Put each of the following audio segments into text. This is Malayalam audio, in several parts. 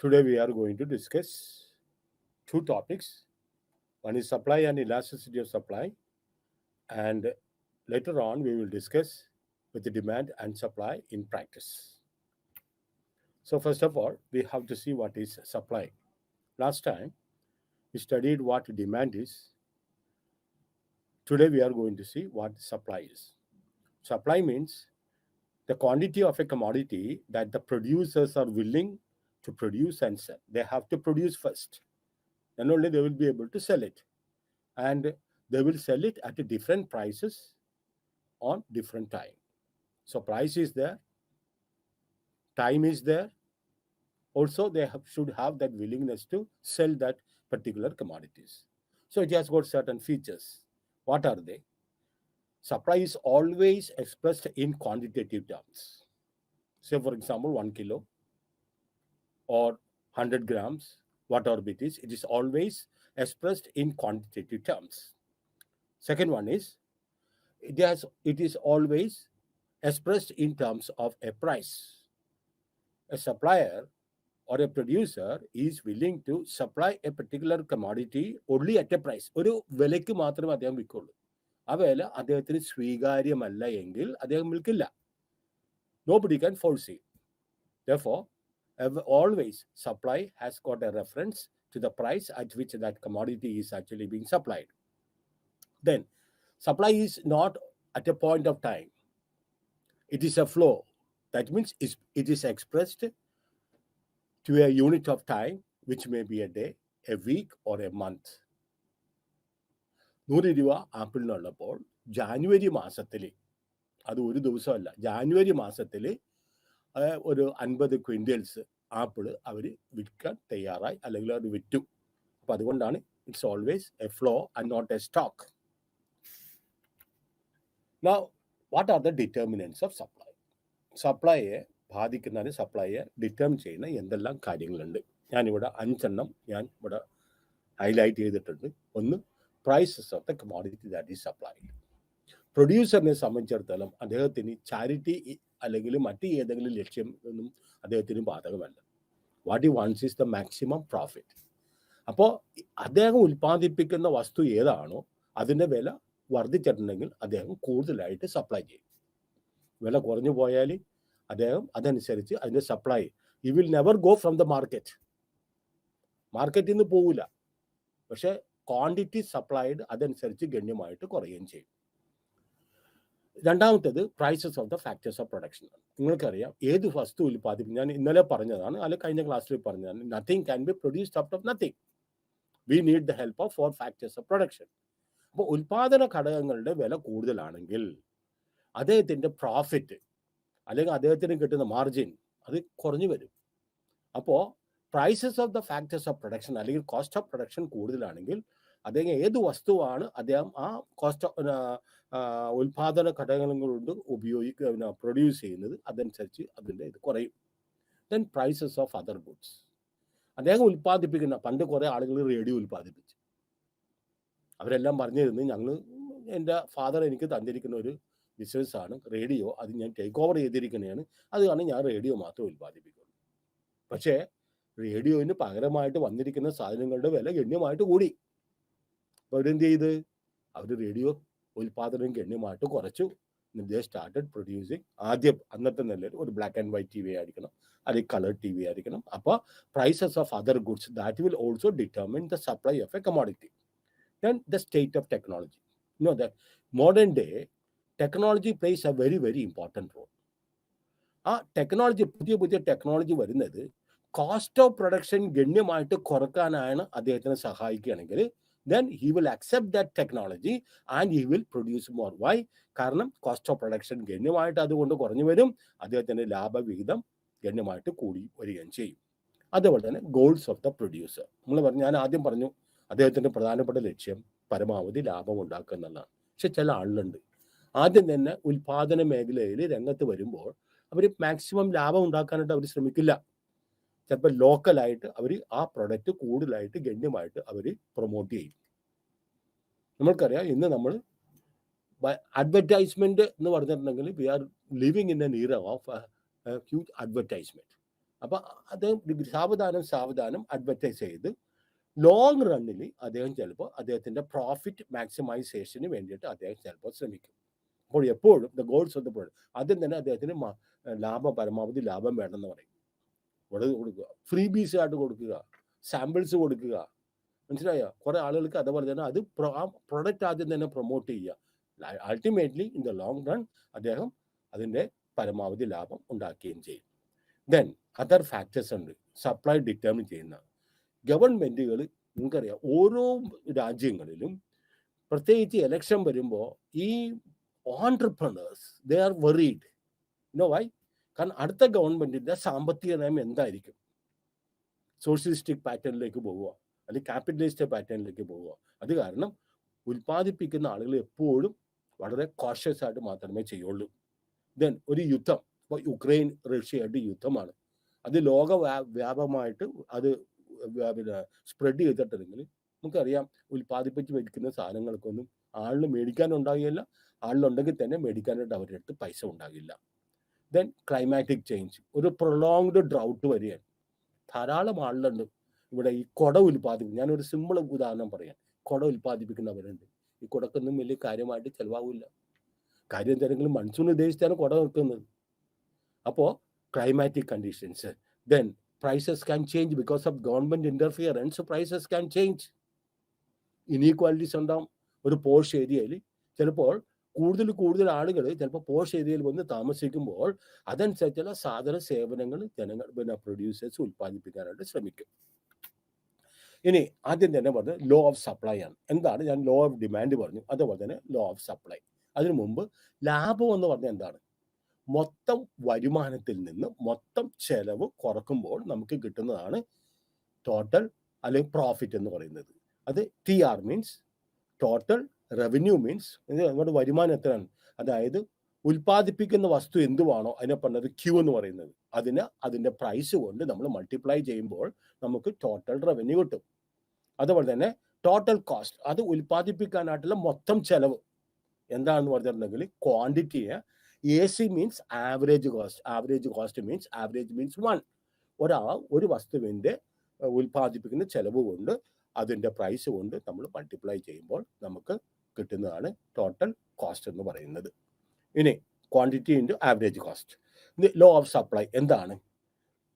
Today we are going to discuss two topics. One is supply and elasticity of supply, and later on we will discuss with the demand and supply in practice. So first of all, we have to see what is supply. Last time we studied what demand is. Today we are going to see what supply is. Supply means the quantity of a commodity that the producers are willing to produce and sell. They have to produce first, then only they will be able to sell it. And they will sell it at different prices on different time. So price is there, time is there. Also, they should have that willingness to sell that particular commodities. So it has got certain features. What are they? Supply is always expressed in quantitative terms. Say, for example, 1 kilo or 100 grams, whatever it is always expressed in quantitative terms. Second one is, it is always expressed in terms of a price. A supplier or a producer is willing to supply a particular commodity only at a price. ഒരു വിലയ്ക്ക് മാത്രമേ അദ്ദേഹം വിൽക്കുള്ളൂ. ആ വില അദ്ദേഹത്തിന് സ്വീകാര്യമല്ല എങ്കിൽ അദ്ദേഹം വിൽക്കില്ല. Nobody can force it. Therefore, always supply has got a reference to the price at which that commodity is actually being supplied. Then, supply is not at a point of time. It is a flow. That means it is expressed to a unit of time, which may be a day, a week, or a month. 100 രൂപ ആപ്പിളിനുള്ളപ്പോൾ ജാനുവരി മാസത്തിൽ, അത് ഒരു ദിവസമല്ല, ജാനുവരി മാസത്തിൽ ഒരു 50 ക്വിൻ്റൽസ് ആപ്പിൾ അവർ വിൽക്കാൻ തയ്യാറായി, അല്ലെങ്കിൽ അത് വിറ്റു. അപ്പം അതുകൊണ്ടാണ് it's always a flow and not a stock. Now, what are the determinants of supply? സപ്ലൈയെ ബാധിക്കുന്ന, സപ്ലൈയെ ഡിറ്റർമിൻ ചെയ്യുന്ന എന്തെല്ലാം കാര്യങ്ങളുണ്ട്? ഞാനിവിടെ 5 ഞാൻ ഇവിടെ ഹൈലൈറ്റ് ചെയ്തിട്ടുണ്ട്. ഒന്ന്, prices of the commodity that is supplied. പ്രൊഡ്യൂസറിനെ സംബന്ധിച്ചിടത്തോളം അദ്ദേഹത്തിന് ചാരിറ്റി അല്ലെങ്കിൽ മറ്റ് ഏതെങ്കിലും ലക്ഷ്യം ഒന്നും അദ്ദേഹത്തിന് ബാധകമല്ല. What he wants is the maximum profit. അപ്പോൾ അദ്ദേഹം ഉൽപ്പാദിപ്പിക്കുന്ന വസ്തു ഏതാണോ അതിൻ്റെ വില വർദ്ധിച്ചിട്ടുണ്ടെങ്കിൽ അദ്ദേഹം കൂടുതലായിട്ട് സപ്ലൈ ചെയ്യും. വില കുറഞ്ഞു പോയാൽ അദ്ദേഹം അതനുസരിച്ച് അതിൻ്റെ supply, he will never go from the market. മാർക്കറ്റിൽ നിന്ന് പോവില്ല, പക്ഷേ ക്വാണ്ടിറ്റി സപ്ലൈഡ് അതനുസരിച്ച് ഗണ്യമായിട്ട് കുറയുകയും ചെയ്യും. രണ്ടാമത്തേത് prices of the factors of production. നിങ്ങൾക്കറിയാം, ഏത് വസ്തു ഉൽപ്പാദിപ്പിക്കും, ഞാൻ ഇന്നലെ പറഞ്ഞതാണ്, അല്ലെങ്കിൽ കഴിഞ്ഞ ക്ലാസ്സിൽ പറഞ്ഞതാണ്, nothing can be produced out of nothing. We need the help of 4 factors of production. അപ്പോൾ ഉൽപ്പാദന ഘടകങ്ങളുടെ വില കൂടുതലാണെങ്കിൽ അദ്ദേഹത്തിൻ്റെ പ്രോഫിറ്റ് അല്ലെങ്കിൽ അദ്ദേഹത്തിന് കിട്ടുന്ന മാർജിൻ അത് കുറഞ്ഞു വരും. അപ്പോൾ prices of the factors of production അല്ലെങ്കിൽ കോസ്റ്റ് ഓഫ് പ്രൊഡക്ഷൻ കൂടുതലാണെങ്കിൽ അദ്ദേഹം ഏത് വസ്തുവാണ് അദ്ദേഹം ആ കോസ്റ്റ് ഉൽപാദന ഘടകങ്ങൾ കൊണ്ട് പ്രൊഡ്യൂസ് ചെയ്യുന്നത്, അതനുസരിച്ച് അതിൻ്റെ ഇത് കുറയും. Then prices of other goods. അദ്ദേഹം ഉൽപ്പാദിപ്പിക്കുന്ന, പണ്ട് കുറേ ആളുകൾ റേഡിയോ ഉൽപ്പാദിപ്പിച്ചു. അവരെല്ലാം പറഞ്ഞിരുന്നു, എൻ്റെ ഫാദർ എനിക്ക് തന്നിരിക്കുന്ന ഒരു ബിസിനസ്സാണ് റേഡിയോ, അത് ഞാൻ ടേക്ക് ഓവർ ചെയ്തിരിക്കുന്നതാണ്, അത് കാരണം ഞാൻ റേഡിയോ മാത്രം ഉൽപ്പാദിപ്പിക്കുള്ളൂ. പക്ഷേ റേഡിയോന് പകരമായിട്ട് വന്നിരിക്കുന്ന സാധനങ്ങളുടെ വില ഗണ്യമായിട്ട് കൂടി. അപ്പോൾ അവരെന്ത് ചെയ്ത്, അവർ റേഡിയോ ഉൽപ്പാദനം ഗണ്യമായിട്ട് കുറച്ചു. ദേ സ്റ്റാർട്ടഡ് പ്രൊഡ്യൂസിങ്. ആദ്യം അന്നത്തെ നിലയിൽ ഒരു ബ്ലാക്ക് ആൻഡ് വൈറ്റ് TV ആയിരിക്കണം, അല്ലെങ്കിൽ കളർ TV ആയിരിക്കണം. അപ്പോൾ prices of other goods that will also determine the supply of a commodity. Then the state of technology. You know that modern day technology plays a very, very important role. Technology, പുതിയ ടെക്നോളജി വരുന്നത് കോസ്റ്റ് ഓഫ് പ്രൊഡക്ഷൻ ഗണ്യമായിട്ട് കുറക്കാനാണ് അദ്ദേഹത്തിനെ സഹായിക്കുകയാണെങ്കിൽ, then he will accept that technology and he will produce more. Why? കാരണം കോസ്റ്റ് ഓഫ് പ്രൊഡക്ഷൻ ഗണ്യമായിട്ട് അതുകൊണ്ട് കുറഞ്ഞു വരും, അദ്ദേഹത്തിൻ്റെ ലാഭവിഹിതം ഗണ്യമായിട്ട് കൂടി വരികയും ചെയ്യും. അതുപോലെ തന്നെ ഗോൾസ് ഓഫ് ദ പ്രൊഡ്യൂസർ. ഞാൻ ആദ്യം പറഞ്ഞു, അദ്ദേഹത്തിൻ്റെ പ്രധാനപ്പെട്ട ലക്ഷ്യം പരമാവധി ലാഭം ഉണ്ടാക്കുക എന്നുള്ളതാണ്. പക്ഷെ ചില ആളുകളുണ്ട്, ആദ്യം തന്നെ ഉൽപാദന മേഖലയിൽ രംഗത്ത് വരുമ്പോൾ അവർ മാക്സിമം ലാഭം ഉണ്ടാക്കാനായിട്ട് അവർ ശ്രമിക്കില്ല. ചിലപ്പോൾ ലോക്കലായിട്ട് അവർ ആ പ്രൊഡക്റ്റ് കൂടുതലായിട്ട് ഗണ്യമായിട്ട് അവർ പ്രൊമോട്ട് ചെയ്യും. നമ്മൾക്കറിയാം, ഇന്ന് നമ്മൾ അഡ്വർടൈസ്മെന്റ് എന്ന് പറഞ്ഞിട്ടുണ്ടെങ്കിൽ we are living in an era of huge advertisement. അപ്പം അത് സാവധാനം അഡ്വർടൈസ് ചെയ്ത് ലോങ് റണ്ണിൽ അദ്ദേഹം ചിലപ്പോൾ അദ്ദേഹത്തിൻ്റെ പ്രോഫിറ്റ് മാക്സിമൈസേഷന് വേണ്ടിയിട്ട് അദ്ദേഹം ചിലപ്പോൾ ശ്രമിക്കും. അപ്പോൾ എപ്പോഴും the goals of the product ആദ്യം തന്നെ അദ്ദേഹത്തിന് പരമാവധി ലാഭം വേണമെന്ന് പറയും. കൊടുക്കുക, ഫ്രീ ബീസ് ആയിട്ട് കൊടുക്കുക, സാമ്പിൾസ് കൊടുക്കുക, മനസ്സിലായോ? കുറെ ആളുകൾക്ക് അതേപോലെ തന്നെ അത് ആ പ്രൊഡക്റ്റ് ആദ്യം തന്നെ പ്രൊമോട്ട് ചെയ്യുക. Ultimately in the long run അദ്ദേഹം അതിൻ്റെ പരമാവധി ലാഭം ഉണ്ടാക്കുകയും ചെയ്യും. ദെൻ അതർ ഫാക്ടേഴ്സ് ഉണ്ട് സപ്ലൈ ഡിറ്റർമിൻ ചെയ്യുന്ന. ഗവൺമെൻറ്റുകൾ നിങ്ങൾക്കറിയാം ഓരോ രാജ്യങ്ങളിലും പ്രത്യേകിച്ച് ഇലക്ഷൻ വരുമ്പോൾ ഈ entrepreneurs they are varied. No why? കാരണം അടുത്ത ഗവൺമെൻറ്റിൻ്റെ സാമ്പത്തിക നയം എന്തായിരിക്കും? സോഷ്യലിസ്റ്റിക് പാറ്റേണിലേക്ക് പോവുക, അല്ലെങ്കിൽ ക്യാപിറ്റലിസ്റ്റ് പാറ്റേണിലേക്ക് പോവുക. അത് കാരണം ഉൽപ്പാദിപ്പിക്കുന്ന ആളുകൾ എപ്പോഴും വളരെ കോഷ്യസ് ആയിട്ട് മാത്രമേ ചെയ്യുള്ളൂ. ദെൻ ഒരു യുദ്ധം, ഇപ്പോൾ യുക്രൈൻ റഷ്യയായിട്ട് യുദ്ധമാണ്, അത് വ്യാപകമായിട്ട് അത് പിന്നെ സ്പ്രെഡ് ചെയ്തിട്ടുണ്ടെങ്കിൽ നമുക്കറിയാം ഉൽപ്പാദിപ്പിച്ച് വയ്ക്കുന്ന സാധനങ്ങൾക്കൊന്നും ആളിന് മേടിക്കാനുണ്ടാകില്ല, ആളിനുണ്ടെങ്കിൽ തന്നെ മേടിക്കാനായിട്ട് അവരുടെ അടുത്ത് പൈസ ഉണ്ടാകില്ല. ദെൻ ക്ലൈമാറ്റിക് ചേഞ്ച്, ഒരു പ്രൊലോങ്ഡ് ഡ്രൗട്ട് വരികയാണ്. ധാരാളം ആളുകളുണ്ട് ഇവിടെ ഈ കുട ഉൽപ്പാദിപ്പിക്കും. ഞാനൊരു സിമ്പിൾ ഉദാഹരണം പറയാം. കുട ഉൽപ്പാദിപ്പിക്കുന്നവരുണ്ട്. ഈ കുടക്കൊന്നും വലിയ കാര്യമായിട്ട് ചിലവാകില്ല. കാര്യം എന്തെങ്കിലും മൺസൂൺ ഉദ്ദേശിച്ചാണ് കുട വെക്കുന്നത്. അപ്പോൾ climatic conditions, then prices can change because of government interference. Prices can change. Inequalities ഉണ്ടാവും. ഒരു പോഷ് ഏരിയയിൽ ചിലപ്പോൾ കൂടുതൽ ആളുകൾ ചിലപ്പോൾ പോഷ് ഏരിയയിൽ വന്ന് താമസിക്കുമ്പോൾ അതനുസരിച്ചുള്ള സാധന സേവനങ്ങൾ ജനങ്ങൾ പ്രൊഡ്യൂസേഴ്സ് ഉൽപ്പാദിപ്പിക്കാനായിട്ട് ശ്രമിക്കും. ഇനി ആദ്യം തന്നെ പറഞ്ഞത് ലോ ഓഫ് സപ്ലൈ ആണ്. എന്താണ്? ഞാൻ ലോ ഓഫ് ഡിമാൻഡ് പറഞ്ഞു, അതുപോലെ തന്നെ ലോ ഓഫ് സപ്ലൈ. അതിനു മുമ്പ് ലാഭം എന്ന് പറഞ്ഞാൽ എന്താണ്? മൊത്തം വരുമാനത്തിൽ നിന്ന് മൊത്തം ചെലവ് കുറക്കുമ്പോൾ നമുക്ക് കിട്ടുന്നതാണ് ടോട്ടൽ അല്ലെങ്കിൽ പ്രോഫിറ്റ് എന്ന് പറയുന്നത്. അത് TR means total revenue means നമ്മുടെ വരുമാനം എത്രയാണ്, അതായത് ഉൽപ്പാദിപ്പിക്കുന്ന വസ്തു എന്തുവാണോ അതിനെ പറഞ്ഞത് Q എന്ന് പറയുന്നത്, അതിൻ്റെ പ്രൈസ് കൊണ്ട് നമ്മൾ മൾട്ടിപ്ലൈ ചെയ്യുമ്പോൾ നമുക്ക് ടോട്ടൽ റവന്യൂ കിട്ടും. അതുപോലെ തന്നെ ടോട്ടൽ കോസ്റ്റ്, അത് ഉൽപ്പാദിപ്പിക്കാനായിട്ടുള്ള മൊത്തം ചെലവ് എന്താണെന്ന് പറഞ്ഞിട്ടുണ്ടെങ്കിൽ ക്വാണ്ടിറ്റിയെ AC means average cost. Average cost means average means 1. ഒരു വസ്തുവിൻ്റെ ഉൽപ്പാദിപ്പിക്കുന്ന ചെലവ് കൊണ്ട് അതിൻ്റെ പ്രൈസ് കൊണ്ട് നമ്മൾ മൾട്ടിപ്ലൈ ചെയ്യുമ്പോൾ നമുക്ക് കിട്ടുന്നതാണ് ടോട്ടൽ കോസ്റ്റ് എന്ന് പറയുന്നത്. ഇനി quantity into average cost. Law of supply എന്താണ്?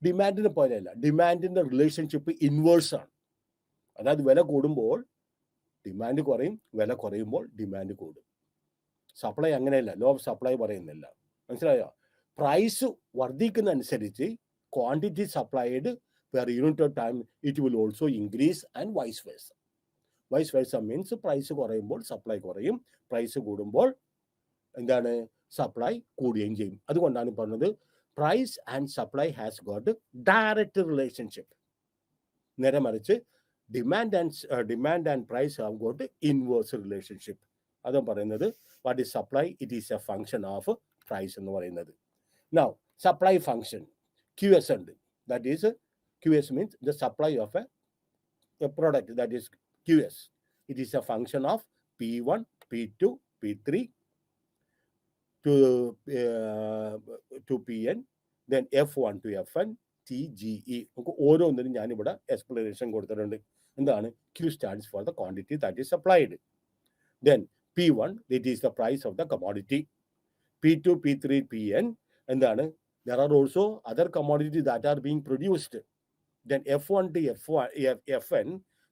ഡിമാൻഡിനെ പോലെയല്ല, ഡിമാൻഡിൻ്റെ റിലേഷൻഷിപ്പ് ഇൻവേഴ്സ് ആണ്. അതായത് വില കൂടുമ്പോൾ ഡിമാൻഡ് കുറയും, വില കുറയുമ്പോൾ ഡിമാൻഡ് കൂടും. സപ്ലൈ അങ്ങനെയല്ല, ലോ ഓഫ് സപ്ലൈ പറയുന്നില്ല. മനസ്സിലായോ? പ്രൈസ് വർദ്ധിക്കുന്നതനുസരിച്ച് quantity supplied per unit of time it will also increase and vice versa. Vice versa means price കുറയുമ്പോൾ സപ്ലൈ കുറയും, പ്രൈസ് കൂടുമ്പോൾ എന്താണ്? സപ്ലൈ കൂടുകയും ചെയ്യും. അതുകൊണ്ടാണ് പറഞ്ഞത് price and supply has got direct relationship. നേരെ മറിച്ച് demand and price have got inverse relationship. അതും പറയുന്നത് what is supply? It is a function of price എന്ന് പറയുന്നത്. നൗ സപ്ലൈ ഫംഗ്ഷൻ QS ഉണ്ട്. That is QS means the supply of A product, that is QS. It is a function of P1, P2, P3 to PN, then F1 to FN, TGE. നമുക്ക് ഓരോന്നിനും ഞാനിവിടെ എക്സ്പ്ലനേഷൻ കൊടുത്തിട്ടുണ്ട്. എന്താണ്? Q stands for the quantity that is supplied. Then P1, that is the price of the commodity. P2, P3, PN, എന്താണ്? There are also other commodities that are being produced. Then F1 to FN,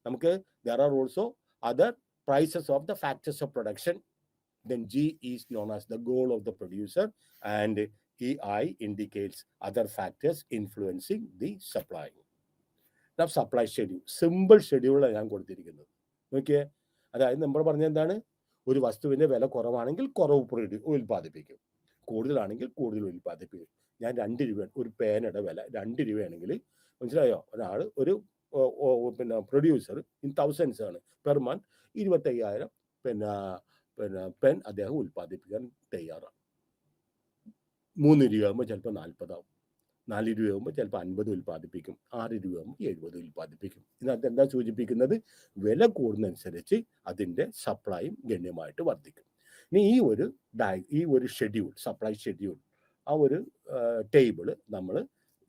നമുക്ക് there are also other prices of the factors of production. Then G is known as the goal of the producer, and EI indicates other factors influencing the supply. Now supply schedule, simple schedule ഞാൻ കൊടുത്തിരിക്കുന്നത്. നോക്കിയേ, അതായത് നമ്മൾ പറഞ്ഞത് എന്താണ്? ഒരു വസ്തുവിൻ്റെ വില കുറവാണെങ്കിൽ കുറവ് ഉൽപ്പാദിപ്പിക്കും, കൂടുതലാണെങ്കിൽ കൂടുതൽ ഉൽപ്പാദിപ്പിക്കും. ഞാൻ 2 രൂപ, ഒരു പേനയുടെ വില 2 രൂപയാണെങ്കിൽ മനസ്സിലായോ? ഒരാൾ ഒരു പ്രൊഡ്യൂസർ ഇൻ തൗസൻഡ്സ് ആണ്, പെർ മന്ത് 25,000 പെൻ അദ്ദേഹം ഉൽപ്പാദിപ്പിക്കാൻ തയ്യാറാണ്. 3 രൂപയാകുമ്പോൾ ചിലപ്പോൾ 40 ആവും, 4 രൂപയാകുമ്പോൾ ചിലപ്പോൾ 50 ഉൽപ്പാദിപ്പിക്കും, 6 രൂപയാകുമ്പോൾ 70 ഉൽപ്പാദിപ്പിക്കും. ഇതിനകത്ത് എന്താ സൂചിപ്പിക്കുന്നത്? വില കൂടുന്നതനുസരിച്ച് അതിൻ്റെ സപ്ലൈയും ഗണ്യമായിട്ട് വർദ്ധിക്കും. ഇനി ഈ ഒരു ഷെഡ്യൂൾ, സപ്ലൈ ഷെഡ്യൂൾ, ആ ഒരു ടേബിൾ നമ്മൾ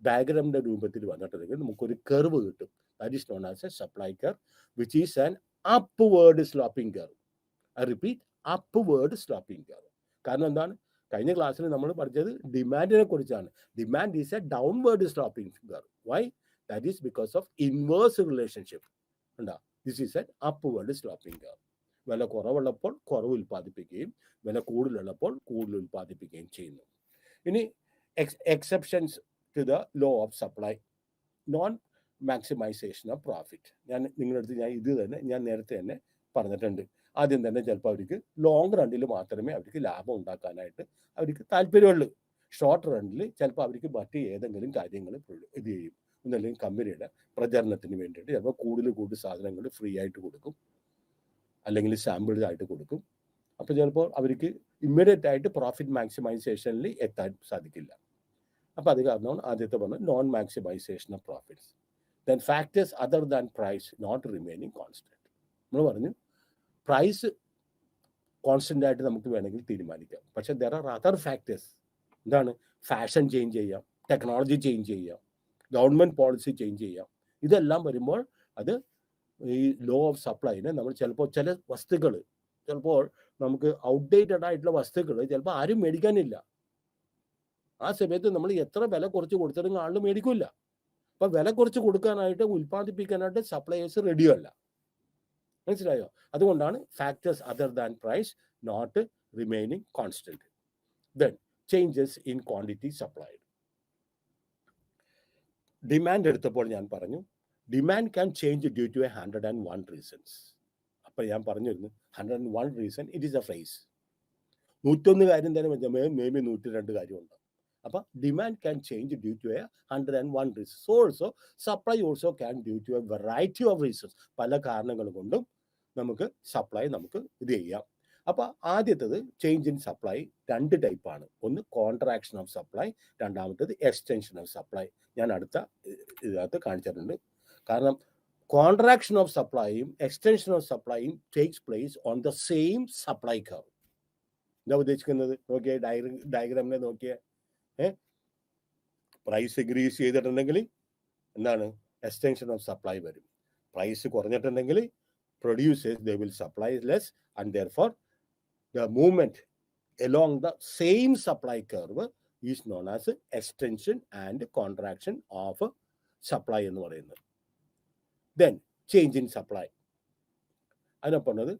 ഡയഗ്രാമിൻ്റെ രൂപത്തിൽ വന്നിട്ടുണ്ടെങ്കിൽ നമുക്കൊരു കർവ് കിട്ടും. That is known as a supply curve which is an upward sloping curve. I repeat, upward sloping curve. കാരണം എന്താണ്? കഴിഞ്ഞ ക്ലാസ്സിൽ നമ്മൾ പഠിച്ചത് ഡിമാൻഡിനെ കുറിച്ചാണ്. Demand is a downward sloping curve. Why? That is because of inverse relationship. ഉണ്ടാ, this is an upward sloping curve. വില കുറവുള്ളപ്പോൾ കുറവ് ഉൽപ്പാദിപ്പിക്കുകയും വില കൂടുതലുള്ളപ്പോൾ കൂടുതൽ ഉൽപ്പാദിപ്പിക്കുകയും ചെയ്യുന്നു. ഇനി exceptions to the law of supply, non maximisation of profit. നിങ്ങളുടെ അടുത്ത് ഇത് തന്നെ ഞാൻ നേരത്തെ തന്നെ പറഞ്ഞിട്ടുണ്ട്. ആദ്യം തന്നെ ചിലപ്പോൾ അവർക്ക് ലോങ് റണ്ണിൽ മാത്രമേ അവർക്ക് ലാഭം ഉണ്ടാക്കാനായിട്ട് അവർക്ക് താല്പര്യമുള്ളൂ. ഷോർട്ട് റണ്ണിൽ ചിലപ്പോൾ അവർക്ക് മറ്റ് ഏതെങ്കിലും കാര്യങ്ങൾ ഇത് ചെയ്യും. ഒന്നല്ലെങ്കിൽ കമ്പനിയുടെ പ്രചരണത്തിന് വേണ്ടിയിട്ട് ചിലപ്പോൾ കൂടുതൽ സാധനങ്ങൾ ഫ്രീ ആയിട്ട് കൊടുക്കും, അല്ലെങ്കിൽ സാമ്പിൾസ് ആയിട്ട് കൊടുക്കും. അപ്പോൾ ചിലപ്പോൾ അവർക്ക് ഇമ്മീഡിയറ്റ് ആയിട്ട് പ്രോഫിറ്റ് മാക്സിമൈസേഷനിൽ എത്താൻ സാധിക്കില്ല. അപ്പോൾ അത് കാരണമാണ് ആദ്യത്തെ പറഞ്ഞത് non maximisation of profits. Then factors other than price not remaining constant. നമ്മൾ പറഞ്ഞു പ്രൈസ് കോൺസ്റ്റന്റ് ആയിട്ട് നമുക്ക് വേണമെങ്കിൽ തീരുമാനിക്കാം. പക്ഷെ ദർ ആർ അതർ ഫാക്ടേഴ്സ്. എന്താണ്? ഫാഷൻ ചേഞ്ച് ചെയ്യാം, ടെക്നോളജി ചേഞ്ച് ചെയ്യാം, ഗവൺമെൻറ് പോളിസി ചേഞ്ച് ചെയ്യാം. ഇതെല്ലാം വരുമ്പോൾ അത് ഈ ലോ ഓഫ് സപ്ലൈനെ നമ്മൾ ചിലപ്പോൾ ചില വസ്തുക്കൾ ചിലപ്പോൾ നമുക്ക് ഔട്ട്ഡേറ്റഡ് ആയിട്ടുള്ള വസ്തുക്കൾ ചിലപ്പോൾ ആരും മേടിക്കാനില്ല. ആ സമയത്ത് നമ്മൾ എത്ര വില കുറച്ച് കൊടുത്തിട്ടും ആളും മേടിക്കില്ല. അപ്പം വില കുറച്ച് കൊടുക്കാനായിട്ട് ഉൽപ്പാദിപ്പിക്കാനായിട്ട് സപ്ലയേഴ്സ് റെഡിയല്ല. മനസ്സിലായോ? അതുകൊണ്ടാണ് factors other than price not remaining constant. Then changes in quantity supplied. Demand എടുത്തപ്പോൾ ഞാൻ പറഞ്ഞു demand can change due to 101 reasons. അപ്പം ഞാൻ പറഞ്ഞിരുന്നു 101 reason it is a phrase. 101 കാര്യം തന്നെ മേ ബി 102 കാര്യമുണ്ട്. അപ്പം demand can change due to 101 reasons. Also supply also can due to a variety of reasons. പല കാരണങ്ങൾ കൊണ്ടും നമുക്ക് സപ്ലൈ നമുക്ക് ഇത് ചെയ്യാം. അപ്പോൾ ആദ്യത്തേത് ചേഞ്ച് ഇൻ സപ്ലൈ 2 ടൈപ്പാണ്. ഒന്ന് കോൺട്രാക്ഷൻ ഓഫ് സപ്ലൈ, രണ്ടാമത്തേത് എക്സ്റ്റൻഷൻ ഓഫ് സപ്ലൈ. ഞാൻ അടുത്ത ഇതിനകത്ത് കാണിച്ചിട്ടുണ്ട്. കാരണം കോൺട്രാക്ഷൻ ഓഫ് സപ്ലൈയും എക്സ്റ്റൻഷൻ ഓഫ് സപ്ലൈയും takes place on the same supply curve. എന്താ ഉദ്ദേശിക്കുന്നത്? നോക്കിയേ, ഡയഗ്രാമിനെ നോക്കിയേ. പ്രൈസ് ഇൻക്രീസ് ചെയ്തിട്ടുണ്ടെങ്കിൽ എന്താണ്? എക്സ്റ്റൻഷൻ ഓഫ് സപ്ലൈ വരും. പ്രൈസ് കുറഞ്ഞിട്ടുണ്ടെങ്കിൽ producers they will supply less, and therefore the movement along the same supply curve is known as extension and contraction of supply എന്ന് പറയുന്നത്. Then change in supply, അതിനൊപ്പം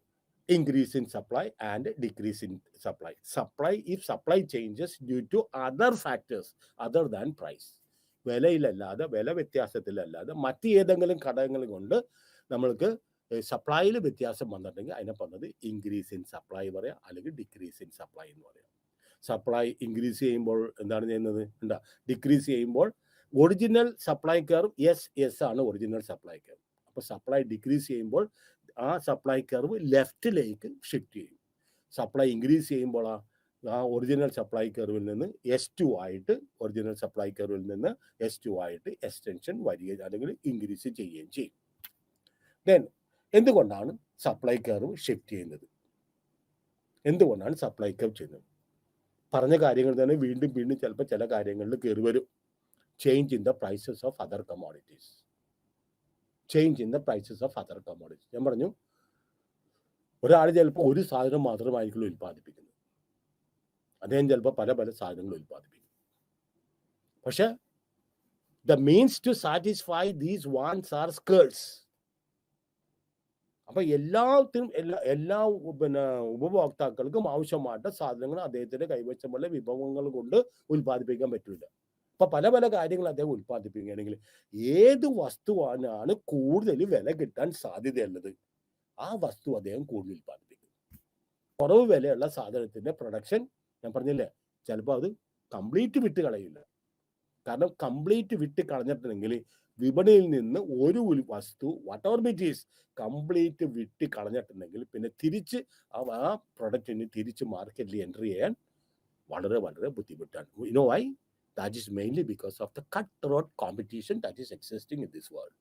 increase in supply and decrease in supply. If supply changes due to other factors other than price, വിലയിലല്ലാതെ വില വ്യത്യാസത്തിലല്ലാതെ മറ്റ് ഏതെങ്കിലും ഘടകങ്ങൾ കൊണ്ട് നമ്മൾക്ക് സപ്ലൈയിൽ വ്യത്യാസം വന്നിട്ടുണ്ടെങ്കിൽ അതിനെ പറഞ്ഞത് ഇൻക്രീസ് ഇൻ സപ്ലൈ പറയാം, അല്ലെങ്കിൽ ഡിക്രീസ് ഇൻ സപ്ലൈ എന്ന് പറയാം. സപ്ലൈ ഇൻക്രീസ് ചെയ്യുമ്പോൾ എന്താണ് ചെയ്യുന്നത്? എന്താ ഡിക്രീസ് ചെയ്യുമ്പോൾ ഒറിജിനൽ സപ്ലൈ കർവ് എസ് ആണ് ഒറിജിനൽ സപ്ലൈ കർവ്. അപ്പോൾ സപ്ലൈ ഡിക്രീസ് ചെയ്യുമ്പോൾ ആ സപ്ലൈ കർവ് ലെഫ്റ്റിലേക്ക് ഷിഫ്റ്റ് ചെയ്യും. സപ്ലൈ ഇൻക്രീസ് ചെയ്യുമ്പോൾ ആ ഒറിജിനൽ സപ്ലൈ കർവിൽ നിന്ന് S2 ആയിട്ട് ഒറിജിനൽ സപ്ലൈ കർവിൽ നിന്ന് S2 ആയിട്ട് എക്സ്റ്റൻഷൻ വരികയും അല്ലെങ്കിൽ ഇൻക്രീസ് ചെയ്യുകയും ചെയ്യും. ദെൻ എന്തുകൊണ്ടാണ് സപ്ലൈ കർവ് ഷിഫ്റ്റ് ചെയ്യുന്നത്? എന്തുകൊണ്ടാണ് സപ്ലൈ കർവ് ചെയ്യുന്നത്? പറഞ്ഞ കാര്യങ്ങൾ തന്നെ വീണ്ടും വീണ്ടും ചിലപ്പോൾ ചില കാര്യങ്ങളിൽ കയറി വരും. Change in the prices of other commodities. Change in the prices of other commodities. ഞാൻ പറഞ്ഞു ഒരാൾ ചിലപ്പോൾ ഒരു സാധനം മാത്രമായിരിക്കും ഉൽപ്പാദിപ്പിക്കുന്നത്, അദ്ദേഹം ചിലപ്പോൾ പല പല സാധനങ്ങൾ ഉൽപ്പാദിപ്പിക്കും. പക്ഷെ the means to satisfy these wants are scarce. അപ്പം എല്ലാത്തിനും എല്ലാ ഉപഭോക്താക്കൾക്കും ആവശ്യമായിട്ട് സാധനങ്ങൾ അദ്ദേഹത്തിന്റെ കൈവശമുള്ള വിഭവങ്ങൾ കൊണ്ട് ഉൽപ്പാദിപ്പിക്കാൻ പറ്റില്ല. അപ്പം പല പല കാര്യങ്ങൾ അദ്ദേഹം ഉൽപ്പാദിപ്പിക്കുകയാണെങ്കിൽ ഏത് വസ്തുവാണ് കൂടുതൽ വില കിട്ടാൻ സാധ്യതയുള്ളത് ആ വസ്തു അദ്ദേഹം കൂടുതൽ ഉൽപ്പാദിപ്പിക്കും. കുറവ് വിലയുള്ള സാധനത്തിന്റെ പ്രൊഡക്ഷൻ ഞാൻ പറഞ്ഞില്ലേ, ചിലപ്പോൾ അത് കംപ്ലീറ്റ് വിട്ട് കളയില്ല. കാരണം കംപ്ലീറ്റ് വിട്ട് കളഞ്ഞിട്ടുണ്ടെങ്കിൽ വിപണിയിൽ നിന്ന് ഒരു വസ്തു വാട്ടെവർ ഇറ്റ് ഈസ് കംപ്ലീറ്റ് വിട്ട് കളഞ്ഞിട്ടുണ്ടെങ്കിൽ പിന്നെ തിരിച്ച് ആ പ്രൊഡക്റ്റിന് തിരിച്ച് മാർക്കറ്റിൽ എൻട്രി ചെയ്യാൻ വളരെ വളരെ ബുദ്ധിമുട്ടാണ്. You know why? That is mainly because of the cut throat competition that is existing in this world.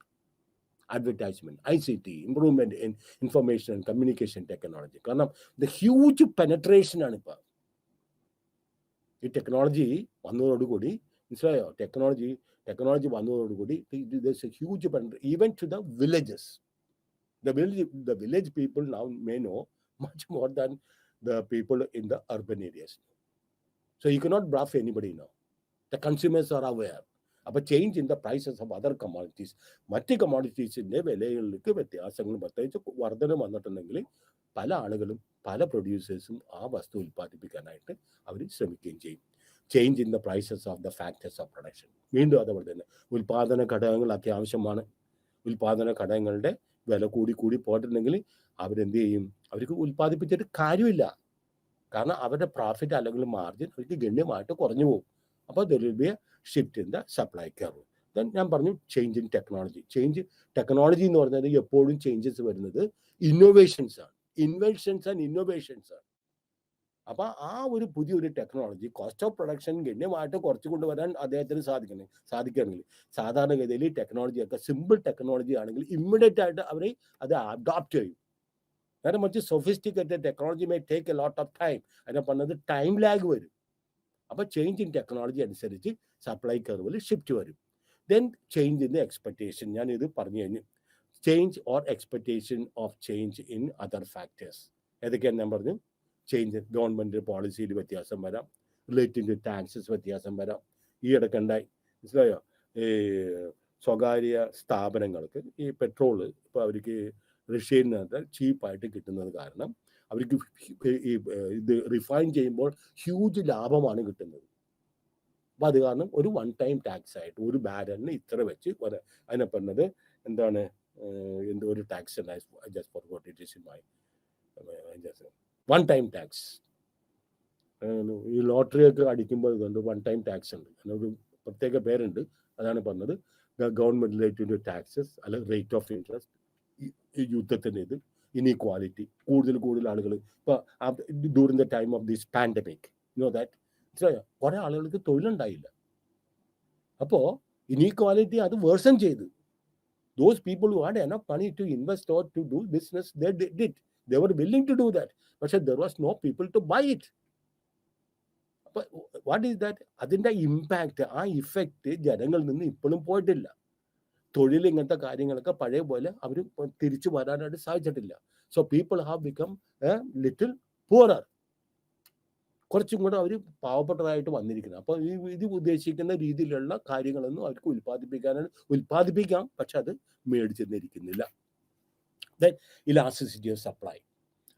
Advertisement, ICT, improvement in information and communication technology. കാരണം ദ ഹ്യൂജ് പെനട്രേഷൻ ആണ് ഇപ്പോൾ ഈ ടെക്നോളജി വന്നതോടുകൂടി. മനസ്സിലായോ? ടെക്നോളജി വന്നതോടുകൂടി there's a huge even to the villages. The village people now may know much more than the people in the urban areas. So you cannot bluff anybody now. The consumers are aware. അപ്പോൾ change in the prices of other commodities, മറ്റ് കമ്മോഡിറ്റീസിൻ്റെ വിലകളിലേക്ക് വ്യത്യാസങ്ങൾ പ്രത്യേകിച്ച് വർധനം വന്നിട്ടുണ്ടെങ്കിൽ പല ആളുകളും പല പ്രൊഡ്യൂസേഴ്സും ആ വസ്തു ഉൽപ്പാദിപ്പിക്കാനായിട്ട് അവർ ശ്രമിക്കുകയും ചെയ്യും. Change in the prices of the factors of production. വീണ്ടും അതേപോലെ തന്നെ ഉൽപ്പാദന ഘടകങ്ങൾ അത്യാവശ്യമാണ്. ഉൽപ്പാദന ഘടകങ്ങളുടെ വില കൂടി പോയിട്ടുണ്ടെങ്കിൽ അവരെന്ത് ചെയ്യും? അവർക്ക് ഉൽപ്പാദിപ്പിച്ചിട്ട് കാര്യമില്ല. കാരണം അവരുടെ പ്രോഫിറ്റ് അല്ലെങ്കിൽ മാർജിൻ അവർക്ക് ഗണ്യമായിട്ട് കുറഞ്ഞു പോകും. അപ്പോൾ there will be A shift in the supply curve. Then ഞാൻ പറഞ്ഞു ചേഞ്ച് ഇൻ ടെക്നോളജി. ടെക്നോളജി എന്ന് പറഞ്ഞാൽ എപ്പോഴും ചേഞ്ചസ് വരുന്നത് ഇന്നോവേഷൻസ് ആണ്, ഇൻവെൻഷൻസ് ആൻഡ് ഇന്നോവേഷൻസ് ആണ്. അപ്പോൾ ആ ഒരു പുതിയൊരു ടെക്നോളജി കോസ്റ്റ് ഓഫ് പ്രൊഡക്ഷൻ ഗണ്യമായിട്ട് കുറച്ച് കൊണ്ടുവരാൻ അദ്ദേഹത്തിന് സാധിക്കണമെങ്കിൽ സാധാരണഗതിയിൽ ഈ ടെക്നോളജിയൊക്കെ സിമ്പിൾ ടെക്നോളജി ആണെങ്കിൽ ഇമ്മീഡിയറ്റ് ആയിട്ട് അവർ അത് അഡോപ്റ്റ് ചെയ്യും. നേരെ മറിച്ച് sophisticated technology may take a lot of time. അതിനെ പറഞ്ഞത് ടൈം ലാഗ് വരും. അപ്പോൾ ചേഞ്ച് ഇൻ ടെക്നോളജി അനുസരിച്ച് സപ്ലൈ കർവിൽ ഷിഫ്റ്റ് വരും. Then change in the expectation. ഞാനിത് പറഞ്ഞു കഴിഞ്ഞു. Change or expectation of change in other factors. ഏതൊക്കെയാണ് ഞാൻ പറഞ്ഞു? ചേഞ്ച് ഗവൺമെൻറ് പോളിസിയിൽ വ്യത്യാസം വരാം, റിലേറ്റിംഗ് ടു ടാക്സസ് വ്യത്യാസം വരാം. ഈ ഇടയ്ക്കുണ്ടായി, മനസ്സിലായോ? ഈ സ്വകാര്യ സ്ഥാപനങ്ങൾക്ക് ഈ പെട്രോള് ഇപ്പോൾ അവർക്ക് റഷ്യയിൽ നിന്ന് ചീപ്പായിട്ട് കിട്ടുന്നത് കാരണം അവർക്ക് ഇത് റിഫൈൻ ചെയ്യുമ്പോൾ ഹ്യൂജ് ലാഭമാണ് കിട്ടുന്നത്. അപ്പം അത് കാരണം ഒരു വൺ ടൈം ടാക്സ് ആയിട്ട് ഒരു ബാരലിന് ഇത്ര വെച്ച് അതിനെ പറഞ്ഞത് എന്താണ്, എന്തോ ഒരു tax just forgot it is in my one time tax. ഈ ലോട്ടറിയൊക്കെ അടിക്കുമ്പോൾ ഇതുണ്ട്, വൺ ടൈം ടാക്സ് ഉണ്ട്, അതിനൊരു പ്രത്യേക പേരുണ്ട്. അതാണ് പറഞ്ഞത് ഗവൺമെൻറ് റിലേറ്റഡ് ടു ടാക്സസ് അല്ലെങ്കിൽ റേറ്റ് ഓഫ് ഇൻട്രസ്റ്റ്. യുദ്ധത്തിൻ്റെ ഇത് ഇനീക്വാലിറ്റി, കൂടുതൽ ആളുകൾ ഇപ്പോൾ during the time of this pandemic that കുറേ ആളുകൾക്ക് തൊഴിലുണ്ടായില്ല. അപ്പോൾ ഇനീക്വാലിറ്റി അത് വേഴ്സൺ ചെയ്ത് those people who had enough money to invest or to do business, they did. They were willing to do that. But there was no people to buy it. But what is that? അതിൻ്റെ ഇമ്പാക്റ്റ്, ആ ഇഫക്റ്റ് ജനങ്ങളിൽ നിന്ന് ഇപ്പോഴും പോയിട്ടില്ല. തൊഴിൽ ഇങ്ങനത്തെ കാര്യങ്ങളൊക്കെ പഴയ പോലെ അവർ തിരിച്ചു വരാനായിട്ട് സാധിച്ചിട്ടില്ല. So people have become little poorer. കുറച്ചും കൂടെ അവർ പാവപ്പെട്ടതായിട്ട് വന്നിരിക്കുന്നത്. അപ്പോൾ ഇത് ഉദ്ദേശിക്കുന്ന രീതിയിലുള്ള കാര്യങ്ങളൊന്നും അവർക്ക് ഉൽപ്പാദിപ്പിക്കാം, പക്ഷെ അത് മേടിച്ചെന്നിരിക്കുന്നില്ല. Then elasticity of supply.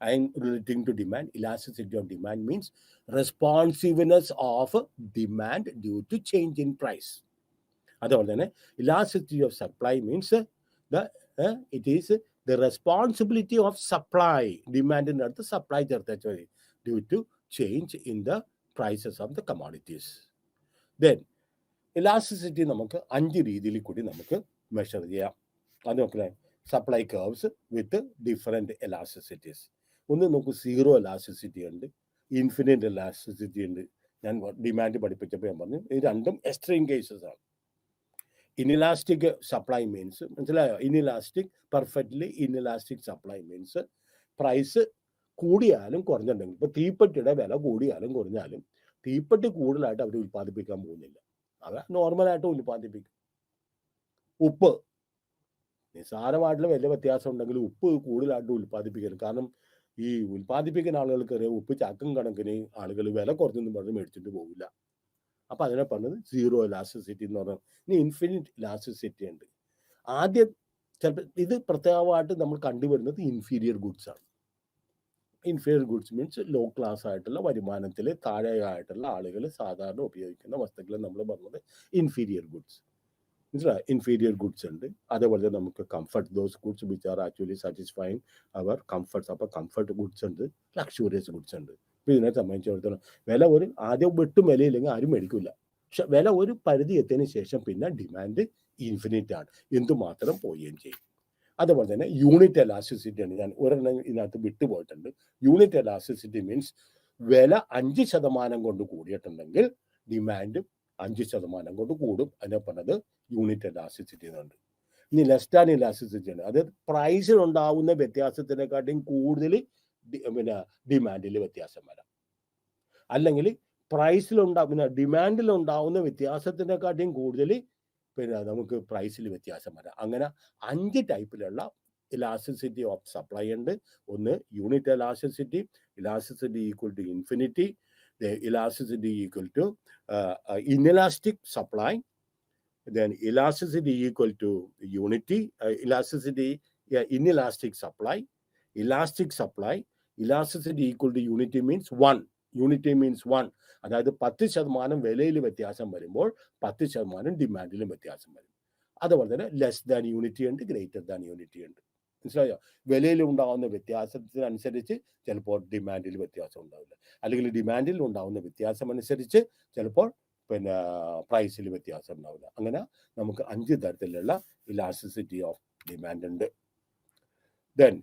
I am relating to demand. Elasticity of demand means responsiveness of demand due to change in price. അതുപോലെ തന്നെ elasticity of supply means it is the responsibility of supply. ഡിമാൻഡിൻ്റെ അടുത്ത് സപ്ലൈ ചേർത്ത് due to change in the prices of the commodities. Then elasticity നമുക്ക് 5 രീതിയിൽ കൂടി നമുക്ക് മെഷർ ചെയ്യാം. അത് നോക്കില്ലേ, supply curves with different elasticities. ഒന്ന് നമുക്ക് സീറോ ഇലാസ്റ്റിസിറ്റി ഉണ്ട്, ഇൻഫിനിറ്റ് ഇലാസ്റ്റിസിറ്റി ഉണ്ട്. ഞാൻ ഡിമാൻഡ് പഠിപ്പിച്ചപ്പോൾ ഞാൻ പറഞ്ഞു ഇത് രണ്ടും എക്സ്ട്രീം കേസസ് ആണ്. ഇൻഇലാസ്റ്റിക് സപ്ലൈ മീൻസ്, മനസ്സിലായോ? Inelastic, perfectly inelastic supply means price കൂടിയാലും കുറഞ്ഞിട്ടുണ്ടെങ്കിൽ, ഇപ്പോൾ തീപ്പെട്ടിയുടെ വില കൂടിയാലും കുറഞ്ഞാലും തീപ്പെട്ടി കൂടുതലായിട്ട് അവർ ഉൽപ്പാദിപ്പിക്കാൻ പോകുന്നില്ല, അവർ നോർമലായിട്ട് ഉൽപ്പാദിപ്പിക്കും. ഉപ്പ് നിസ്സാരമായിട്ടുള്ള വലിയ വ്യത്യാസം ഉണ്ടെങ്കിൽ ഉപ്പ് കൂടുതലായിട്ട് ഉൽപ്പാദിപ്പിക്കരുത്. കാരണം ഈ ഉൽപ്പാദിപ്പിക്കുന്ന ആളുകൾക്ക് അറിയാം ഉപ്പ് ചാക്കും കണക്കിന് ആളുകൾ വില കുറഞ്ഞൊന്നും പറഞ്ഞ് മേടിച്ചിട്ട് പോകില്ല. അപ്പം അതിനെ പറഞ്ഞത് സീറോ ഇലാസ്റ്റിസിറ്റി എന്ന് പറഞ്ഞാൽ. ഇനി ഇൻഫിനിറ്റ് ഇലാസ്റ്റിസിറ്റി ഉണ്ട്. ആദ്യം ചിലപ്പോൾ ഇത് പ്രത്യേകമായിട്ട് നമ്മൾ കണ്ടുവരുന്നത് ഇൻഫീരിയർ ഗുഡ്സ് ആണ്. Inferior goods means low class ആയിട്ടുള്ള വരുമാനത്തിൽ താഴെയായിട്ടുള്ള ആളുകൾ സാധാരണ ഉപയോഗിക്കുന്ന വസ്തുക്കൾ നമ്മൾ പറഞ്ഞത് ഇൻഫീരിയർ ഗുഡ്സ്. മനസ്സിലായി? ഇൻഫീരിയർ ഗുഡ്സ് ഉണ്ട്. അതേപോലെ നമുക്ക് comfort, those goods which are actually satisfying അവർ കംഫർട്ട്സ്. അപ്പോൾ കംഫർട്ട് ഗുഡ്സ് ഉണ്ട്, ലക്ഷൂറിയസ് ഗുഡ്സ് ഉണ്ട്. ഇപ്പോൾ ഇതിനെ സംബന്ധിച്ചിടത്തോളം വില ഒരു ആദ്യം വെട്ടും വിലയില്ലെങ്കിൽ ആരും മേടിക്കില്ല. പക്ഷെ വില ഒരു പരിധി എത്തിയതിന് ശേഷം പിന്നെ ഡിമാൻഡ് ഇൻഫിനിറ്റ് ആണ്, എന്തുമാത്രം പോവുകയും ചെയ്യും. അതുപോലെ തന്നെ യൂണിറ്റ് എലാസ്റ്റിസിറ്റി ആണ്. ഞാൻ ഒരെണ്ണം ഇതിനകത്ത് വിട്ടുപോയിട്ടുണ്ട്. യൂണിറ്റ് എലാസ്റ്റിസിറ്റി മീൻസ് വില 5% കൊണ്ട് കൂടിയിട്ടുണ്ടെങ്കിൽ ഡിമാൻഡ് 5% കൊണ്ട് കൂടും. അതിനെ പറഞ്ഞത് യൂണിറ്റ് എലാസ്റ്റിസിറ്റി എന്നുണ്ട്. ഇനി ലെസ് ദാൻ ഇലാസ്റ്റിസിറ്റി ആണ്. അതായത് പ്രൈസിലുണ്ടാവുന്ന വ്യത്യാസത്തിനെക്കാട്ടിയും കൂടുതൽ പിന്നെ ഡിമാൻഡിൽ വ്യത്യാസം വരാം. അല്ലെങ്കിൽ ഡിമാൻഡിലുണ്ടാവുന്ന വ്യത്യാസത്തിനെക്കാട്ടിയും കൂടുതൽ പിന്നെ നമുക്ക് പ്രൈസിൽ വ്യത്യാസം വരാം. അങ്ങനെ 5 ടൈപ്പിലുള്ള ഇലാസ്റ്റിസിറ്റി ഓഫ് സപ്ലൈ ഉണ്ട്. ഒന്ന് unit elasticity, elasticity equal to infinity, elasticity equal to inelastic supply, then elasticity equal to unity, elasticity, inelastic supply, elastic supply, elasticity equal to unity means 1. Unity means 1. അതായത് 10% വിലയിൽ വ്യത്യാസം വരുമ്പോൾ 10% ഡിമാൻഡിലും വ്യത്യാസം വരും. അതുപോലെ തന്നെ ലെസ് ദാൻ യൂണിറ്റി ഉണ്ട്, ഗ്രേറ്റർ ദാൻ യൂണിറ്റി ഉണ്ട്. മനസ്സിലായോ? വിലയിൽ ഉണ്ടാകുന്ന വ്യത്യാസത്തിനനുസരിച്ച് ചിലപ്പോൾ ഡിമാൻഡിൽ വ്യത്യാസം ഉണ്ടാവില്ല, അല്ലെങ്കിൽ ഡിമാൻഡിൽ ഉണ്ടാകുന്ന വ്യത്യാസം അനുസരിച്ച് ചിലപ്പോൾ പിന്നെ പ്രൈസിൽ വ്യത്യാസം ഉണ്ടാവില്ല. അങ്ങനെ നമുക്ക് 5 തരത്തിലുള്ള ഇലാസ്റ്റിസിറ്റി ഓഫ് ഡിമാൻഡ് ഉണ്ട്. Then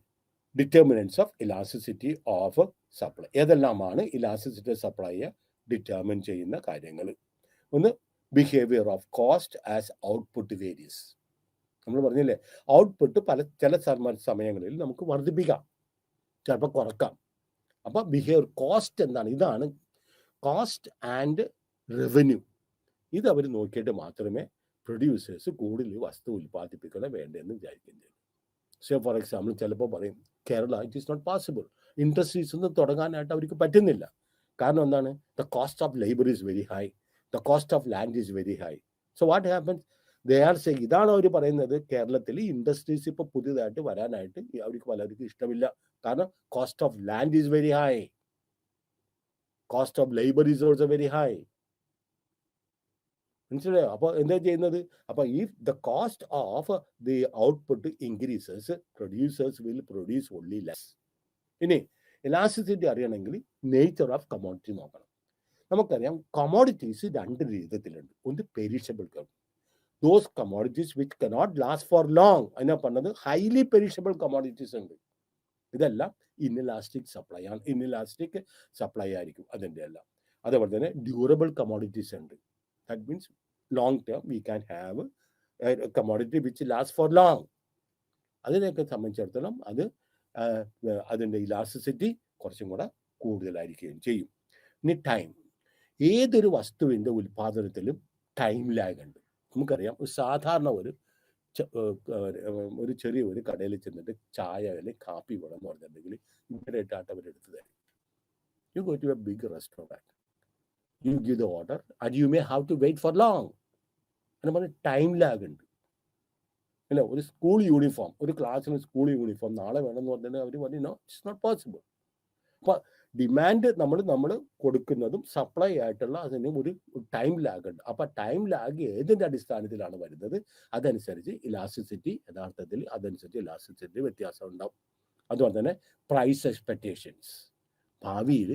determinants of elasticity of supply. ഏതെല്ലാമാണ് ഇലാസ്റ്റിസിറ്റി സപ്ലൈയെ ഡിറ്റർമിൻ ചെയ്യുന്ന കാര്യങ്ങൾ? ഒന്ന്, behaviour of cost as output varies. നമ്മൾ പറഞ്ഞില്ലേ, ഔട്ട്പുട്ട് ചില സമയങ്ങളിൽ നമുക്ക് വർദ്ധിപ്പിക്കാം, ചിലപ്പോൾ കുറക്കാം. അപ്പം ബിഹേവിയർ കോസ്റ്റ് എന്താണ്? ഇതാണ് കോസ്റ്റ് ആൻഡ് റവന്യൂ. ഇത് അവർ നോക്കിയിട്ട് മാത്രമേ പ്രൊഡ്യൂസേഴ്സ് കൂടുതൽ വസ്തു ഉൽപ്പാദിപ്പിക്കണം വേണ്ടതെന്ന് വിചാരിക്കുന്നത്. സോ ഫോർ എക്സാമ്പിൾ ചിലപ്പോൾ പറയും Kerala it is not possible, industries ഒന്നും തുടങ്ങാനായിട്ട് അവർക്ക് പറ്റുന്നില്ല. കാരണം എന്താണ്? The cost of labour is very high, the cost of land is very high. So what happens? They are say, ഇതാണ് അവർ പറയുന്നത്, കേരളത്തിൽ ഇൻഡസ്ട്രീസ് ഇപ്പോൾ പുതിയതായിട്ട് വരാനായിട്ട് അവർക്ക് പലർക്കും ഇഷ്ടമില്ല. കാരണം cost of land is very high, cost of labour is also very high. മനസ്സിലായോ? അപ്പോൾ എന്താ ചെയ്യുന്നത്? അപ്പോൾ if the cost of the output increases, producers will produce only less. ഇനി ഇലാസ്റ്റിസിറ്റി അറിയണമെങ്കിൽ നേച്ചർ ഓഫ് കമോഡിറ്റി നോക്കണം. നമുക്കറിയാം കമോഡിറ്റീസ് 2 രീതിയിലുണ്ട്. ഒന്ന് perishable, those commodities which cannot last for long. അതിനാ പറഞ്ഞത് ഹൈലി പെരിഷബിൾ കമോഡിറ്റീസ് ഉണ്ട്. ഇതെല്ലാം ഇൻഇലാസ്റ്റിക് സപ്ലൈ ആണ്, ഇൻഇലാസ്റ്റിക് സപ്ലൈ ആയിരിക്കും അതിൻ്റെ എല്ലാം. അതേപോലെ തന്നെ ഡ്യൂറബിൾ കമോഡിറ്റീസ് ഉണ്ട്. That means long term we can have a commodity which lasts for long. അതിനെയൊക്കെ സംബന്ധിച്ചിടത്തോളം അതിൻ്റെ ഇലാസ്റ്റിസിറ്റി കുറച്ചും കൂടെ കൂടുതലായിരിക്കുകയും ചെയ്യും. ഇനി ടൈം. ഏതൊരു വസ്തുവിൻ്റെ ഉൽപ്പാദനത്തിലും ടൈം ലാഗ് ഉണ്ട്. നമുക്കറിയാം, സാധാരണ ഒരു ചെറിയ ഒരു കടയിൽ ചെന്നിട്ട് ചായ അല്ലെങ്കിൽ കാപ്പി വേണം എന്ന് പറഞ്ഞിട്ടുണ്ടെങ്കിൽ ഇമ്മീഡിയറ്റ് ആയിട്ട് അവരെടുത്ത് തരും. You go to a big restaurant, you give the order and you may have to wait for long. അങ്ങനെ പറഞ്ഞ ടൈം ലാഗ് ഉണ്ട്. അല്ല, ഒരു സ്കൂൾ യൂണിഫോം, ഒരു ക്ലാസ്സിന് സ്കൂൾ യൂണിഫോം നാളെ വേണമെന്ന് പറഞ്ഞാൽ അവർ പറഞ്ഞു നോ, ഇറ്റ്സ് നോട്ട് പോസിബിൾ. അപ്പോൾ ഡിമാൻഡ് നമ്മൾ കൊടുക്കുന്നതും സപ്ലൈ ആയിട്ടുള്ള അതിന് ഒരു ടൈം ലാഗ് ഉണ്ട്. അപ്പോൾ ടൈം ലാഗ് ഏതിൻ്റെ അടിസ്ഥാനത്തിലാണ് വരുന്നത്? അതനുസരിച്ച് ഇലാസ്റ്റിസിറ്റി, യഥാർത്ഥത്തിൽ അതനുസരിച്ച് ഇലാസ്റ്റിസിറ്റി വ്യത്യാസം ഉണ്ടാവും. അതുപോലെ തന്നെ പ്രൈസ് എക്സ്പെക്റ്റേഷൻസ്. ഭാവിയിൽ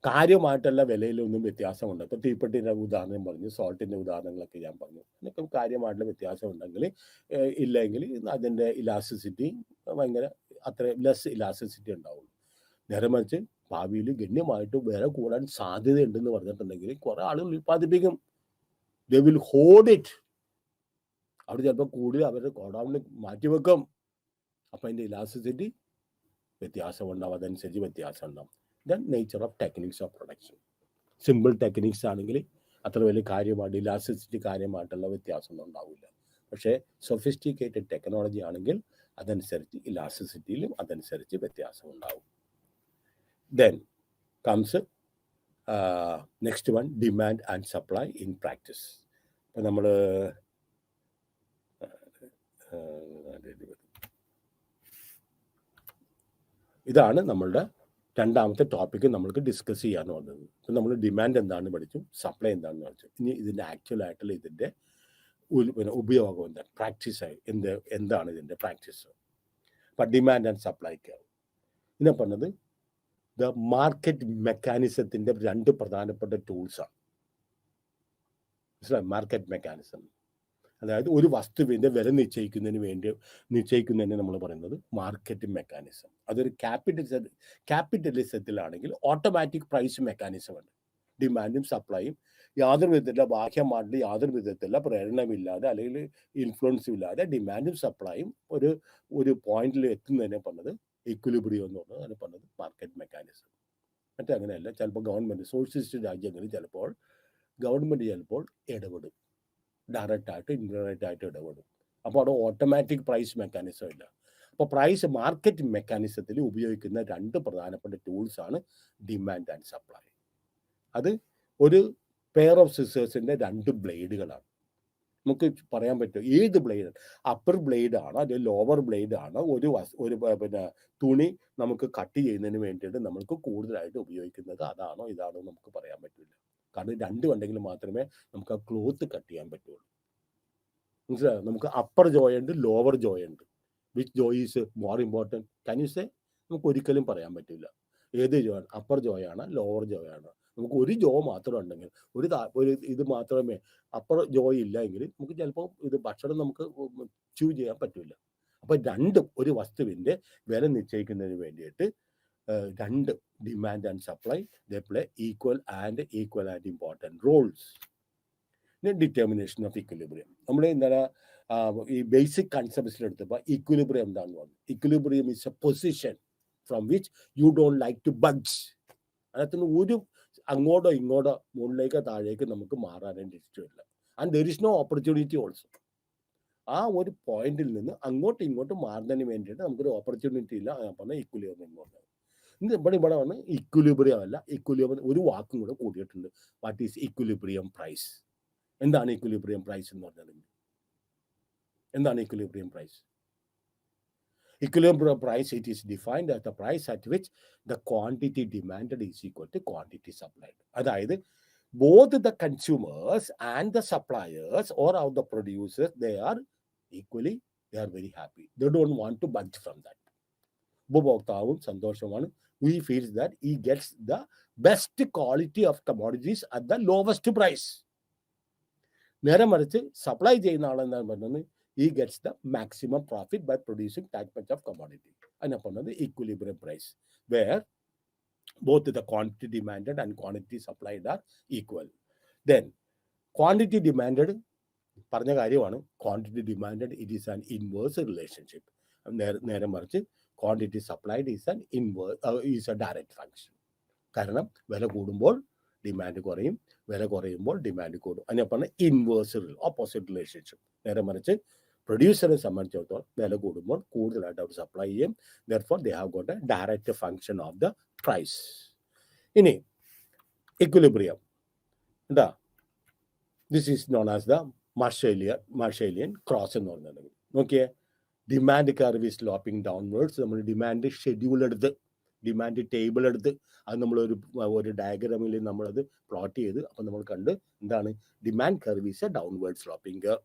കാര്യമായിട്ടുള്ള വിലയിലൊന്നും വ്യത്യാസമുണ്ട്. ഇപ്പോൾ തീപ്പെട്ടിൻ്റെ ഉദാഹരണം പറഞ്ഞു, സോൾട്ടിൻ്റെ ഉദാഹരണങ്ങളൊക്കെ ഞാൻ പറഞ്ഞു. അതിനൊക്കെ കാര്യമായിട്ടുള്ള വ്യത്യാസം ഉണ്ടെങ്കിൽ, ഇല്ലെങ്കിൽ അതിൻ്റെ ഇലാസ്റ്റിസിറ്റി ഭയങ്കര അത്ര ലെസ് ഇലാസ്റ്റിസിറ്റി ഉണ്ടാവുള്ളൂ. നേരെ മറിച്ച് ഭാവിയിൽ ഗണ്യമായിട്ട് വില കൂടാൻ സാധ്യതയുണ്ടെന്ന് പറഞ്ഞിട്ടുണ്ടെങ്കിൽ കുറേ ആളുകൾ ഉൽപ്പാദിപ്പിക്കും. They will hold it. അവർ ചിലപ്പോൾ കൂടുതൽ അവരുടെ ഗോഡൗണിൽ മാറ്റിവെക്കും. അപ്പോൾ അതിൻ്റെ ഇലാസ്റ്റിസിറ്റി വ്യത്യാസം ഉണ്ടാവും, അതനുസരിച്ച് വ്യത്യാസം ഉണ്ടാവും. Then nature of techniques of production. Simple techniques ആണെങ്കിൽ അത്ര വലിയ കാര്യമായിട്ട് ഇലാസ്റ്റിസിറ്റി കാര്യമായിട്ടുള്ള വ്യത്യാസമൊന്നും ഉണ്ടാവില്ല. പക്ഷേ സൊഫിസ്റ്റിക്കേറ്റഡ് ടെക്നോളജി ആണെങ്കിൽ അതനുസരിച്ച് ഇലാസ്റ്റിസിറ്റിയിലും അതനുസരിച്ച് വ്യത്യാസം ഉണ്ടാവും. Then comes next one, demand and supply in practice. ഇപ്പം നമ്മൾ ഇതാണ് നമ്മളുടെ രണ്ടാമത്തെ ടോപ്പിക്ക് നമ്മൾക്ക് ഡിസ്കസ് ചെയ്യാൻ വന്നത്. ഇപ്പം നമ്മൾ ഡിമാൻഡ് എന്താണെന്ന് പഠിച്ചു, സപ്ലൈ എന്താണെന്ന് പഠിച്ചു. ഇനി ഇതിൻ്റെ ആക്ച്വലായിട്ടുള്ള ഇതിൻ്റെ ഉപയോഗം എന്താണ്, പ്രാക്ടീസായി എന്താണ് ഇതിൻ്റെ പ്രാക്ടീസ്. അപ്പം ഡിമാൻഡ് ആൻഡ് സപ്ലൈക്ക് ഇതിനെ പറഞ്ഞത് ദ മാർക്കറ്റ് മെക്കാനിസത്തിൻ്റെ 2 പ്രധാനപ്പെട്ട ടൂൾസാണ്. മനസ്സിലായി? മാർക്കറ്റ് മെക്കാനിസം, അതായത് ഒരു വസ്തുവിൻ്റെ വില നിശ്ചയിക്കുന്നതിന് നമ്മൾ പറയുന്നത് മാർക്കറ്റ് മെക്കാനിസം. അതൊരു ക്യാപിറ്റലിസത്തിലാണെങ്കിൽ ഓട്ടോമാറ്റിക് പ്രൈസ് മെക്കാനിസം ഉണ്ട്. ഡിമാൻഡും സപ്ലൈയും യാതൊരു വിധത്തിലുള്ള ബാഹ്യമായിട്ടുള്ള യാതൊരു വിധത്തിലുള്ള പ്രേരണമില്ലാതെ അല്ലെങ്കിൽ ഇൻഫ്ലുവൻസും ഇല്ലാതെ ഡിമാൻഡും സപ്ലൈയും ഒരു പോയിന്റിൽ എത്തുന്നതിനെ പറഞ്ഞത് ഇക്വിലിബ്രിയം എന്ന് പറഞ്ഞത് അതിനെ പറഞ്ഞത് മാർക്കറ്റ് മെക്കാനിസം. മറ്റേ അങ്ങനെയല്ല. ചിലപ്പോൾ ഗവൺമെൻറ്, സോഷ്യലിസ്റ്റ് രാജ്യങ്ങളിൽ ചിലപ്പോൾ ഗവൺമെൻറ് ചിലപ്പോൾ ഇടപെടും. ഡയറക്റ്റായിട്ട് ഇൻഡയറക്റ്റ് ആയിട്ട് ഇടപെടും. അപ്പോൾ അവിടെ ഓട്ടോമാറ്റിക് പ്രൈസ് മെക്കാനിസം ഇല്ല. അപ്പോൾ പ്രൈസ് മാർക്കറ്റ് മെക്കാനിസത്തിൽ ഉപയോഗിക്കുന്ന 2 പ്രധാനപ്പെട്ട ടൂൾസാണ് ഡിമാൻഡ് ആൻഡ് സപ്ലൈ. അത് ഒരു പെയർ ഓഫ് സിസേഴ്സിൻ്റെ 2 ബ്ലേഡുകളാണ്. നമുക്ക് പറയാൻ പറ്റും ഏത് ബ്ലേഡ്, അപ്പർ ബ്ലേഡ് ആണോ അല്ലെങ്കിൽ ലോവർ ബ്ലേഡ് ആണോ ഒരു പിന്നെ തുണി നമുക്ക് കട്ട് ചെയ്യുന്നതിന് വേണ്ടിയിട്ട് നമുക്ക് കൂടുതലായിട്ട് ഉപയോഗിക്കുന്നത് അതാണോ ഇതാണോ നമുക്ക് പറയാൻ പറ്റില്ല. കാരണം 2 ഉണ്ടെങ്കിൽ മാത്രമേ നമുക്ക് ആ ക്ലോത്ത് കട്ട് ചെയ്യാൻ പറ്റുള്ളൂ. മനസ്സിലായോ? നമുക്ക് അപ്പർ ജോയ് ഉണ്ട്, ലോവർ ജോയ് ഉണ്ട്. Which Joy is more important? Can you say? നമുക്ക് ഒരിക്കലും പറയാൻ പറ്റില്ല ഏത് ജോയാണ്, അപ്പർ ജോയ് ആണ് ലോവർ ജോയ് ആണ്. നമുക്ക് ഒരു ജോ മാത്രം ഉണ്ടെങ്കിൽ ഒരു ഇത് മാത്രമേ അപ്പർ ജോയ് ഇല്ല എങ്കിൽ നമുക്ക് ചിലപ്പോൾ ഇത് ഭക്ഷണം നമുക്ക് ചൂ ചെയ്യാൻ പറ്റില്ല. അപ്പോൾ 2 ഒരു വസ്തുവിൻ്റെ വില നിശ്ചയിക്കുന്നതിന് വേണ്ടിയിട്ട് 2 demand and supply they play equal and important roles. Determination of equilibrium നമ്മൾ എന്താണ് ഈ ബേസിക് കൺസെപ്റ്റ്സിലെടുത്തപ്പോൾ ഇക്വിലിബ്രിയം എന്താണെന്ന് പറഞ്ഞു. Equilibrium is a position from which you don't like to budge. അതിനകത്തുനിന്ന് ഒരു അങ്ങോട്ടോ ഇങ്ങോട്ടോ മുകളിലേക്കോ താഴേക്ക് നമുക്ക് മാറാനായിട്ട് ഇഷ്ടമില്ല. And there is no opportunity also. ആ ഒരു പോയിന്റിൽ നിന്ന് അങ്ങോട്ടും ഇങ്ങോട്ടും മാറുന്നതിന് വേണ്ടിയിട്ട് നമുക്കൊരു ഓപ്പർച്യൂണിറ്റി ഇല്ല. ഞാൻ പറഞ്ഞ ഇക്വിലിബ്രിയം എന്ന് പറഞ്ഞത്. ഇവിടെ വന്ന് ഇക്വിലിബ്രിയം അല്ല, ഇക്വിലിബ്രിയം ഒരു വാക്കും കൂടെ കൂടിയിട്ടുണ്ട്. What is equilibrium price? എന്താണ് ഇക്വിലിബ്രിയം പ്രൈസ് എന്ന് പറഞ്ഞാൽ? എന്താണ് equilibrium price? Equilibrium price, it is defined as the price at which the quantity demanded is equal to quantity supplied. അതായത് both the consumers and the suppliers or the producers, they are very happy. They don't want to budge from that. ഉപഭോക്താവും സന്തോഷമാണ്. We feel that he gets the best quality of commodities at the lowest price. നേരെ മറിച്ച് സപ്ലൈ ചെയ്യുന്ന ആളെന്താണ് പറഞ്ഞത്? He gets the maximum profit by producing that much of commodity. And upon the equilibrium price, where both the quantity demanded and quantity supplied are equal. Then quantity demanded, പറഞ്ഞ കാര്യമാണ്. Quantity demanded, it is an inverse relationship. നേരെ മറിച്ച് quantity supplied is an inverse, is a direct function. കാരണം വില കൂടുമ്പോൾ ഡിമാൻഡ് കുറയും, വില കുറയുമ്പോൾ ഡിമാൻഡ് കൂടും. അതിനെ പറഞ്ഞ ഇൻവേഴ്സ് ഓപ്പോസിറ്റ് റിലേഷൻഷിപ്പ്. നേരെ മറിച്ച് പ്രൊഡ്യൂസറെ സംബന്ധിച്ചിടത്തോളം വില കൂടുമ്പോൾ കൂടുതലായിട്ട് അവർ സപ്ലൈ ചെയ്യും. Therefore they have got a direct function of the price. ഇനി ഇക്വിലിബ്രിയം എന്താ? This is known as the Marshallian cross എന്ന് പറഞ്ഞിട്ടുണ്ടെങ്കിൽ നോക്കിയേ, demand curve is sloping downwards. നമ്മൾ ഡിമാൻഡ് ഷെഡ്യൂൾ എടുത്ത്, ഡിമാൻഡ് ടേബിൾ എടുത്ത് അത് നമ്മളൊരു ഡയഗ്രാമിൽ നമ്മളത് പ്ലോട്ട് ചെയ്ത് അപ്പം നമ്മൾ കണ്ട് എന്താണ് demand curve is a downward sloping curve.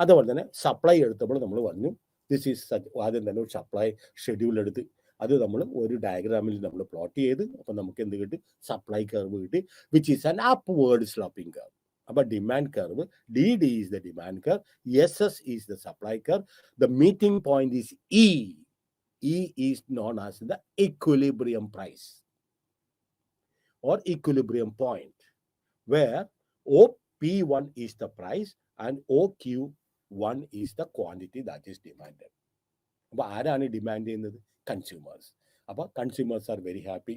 അതുപോലെ തന്നെ സപ്ലൈ എടുത്തപ്പോൾ നമ്മൾ പറഞ്ഞു ദിസ് ഈസ് ആദ്യം തന്നെ ഒരു സപ്ലൈ ഷെഡ്യൂൾ എടുത്ത് അത് നമ്മൾ ഒരു ഡയഗ്രാമിൽ നമ്മൾ പ്ലോട്ട് ചെയ്ത് അപ്പം നമുക്ക് എന്ത് കിട്ടി? സപ്ലൈ കർവ് കിട്ടി, which is an upward sloping curve. അപ്പോൾ demand curve DD is the demand curve, SS is the supply curve, the meeting point is E. E is known as the equilibrium price or equilibrium point, where OP1 is the price and OQ1 is the quantity that is demanded. അപ്പോൾ ആരാണ് ഡിമാൻഡ് ചെയ്യുന്നത്? കൺസ്യൂമേഴ്സ്. അപ്പോൾ കൺസ്യൂമേഴ്സ് ആർ വെരി ഹാപ്പി.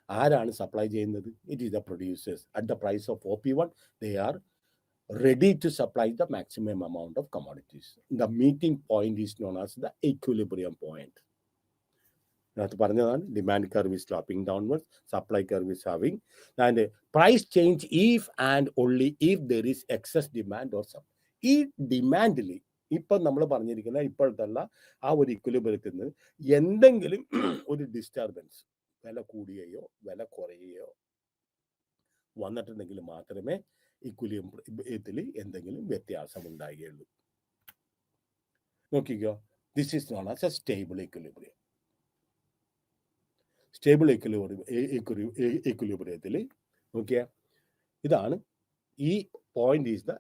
ആരാണ് സപ്ലൈ ചെയ്യുന്നത്? It is the producers. At the price of OP1 they are ready to supply the maximum amount of commodities. The meeting point is known as the equilibrium point. അതിനകത്ത് പറഞ്ഞതാണ് demand curve is sloping downwards, supply curve is having, and price change if and only if there is excess demand or supply. ഈ ഡിമാൻഡിൽ ഇപ്പം നമ്മൾ പറഞ്ഞിരിക്കുന്ന ഇപ്പോഴത്തുള്ള ആ ഒരു ഇക്വിലിബ്രിയത്തിൽ നിന്ന് എന്തെങ്കിലും ഒരു ഡിസ്റ്റർബൻസ്, വില കൂടുകയോ വില കുറയുകയോ വന്നിട്ടുണ്ടെങ്കിൽ മാത്രമേ ഇക്വിലിബ്രിയത്തിൽ എന്തെങ്കിലും വ്യത്യാസം ഉണ്ടാകുകയുള്ളൂ. നോക്കിക്കോ, this is known as a stable equilibrium. Stable ഇക്വിലിബ്രിയത്തിൽ നോക്കിയാൽ ഇതാണ് ഈ point is the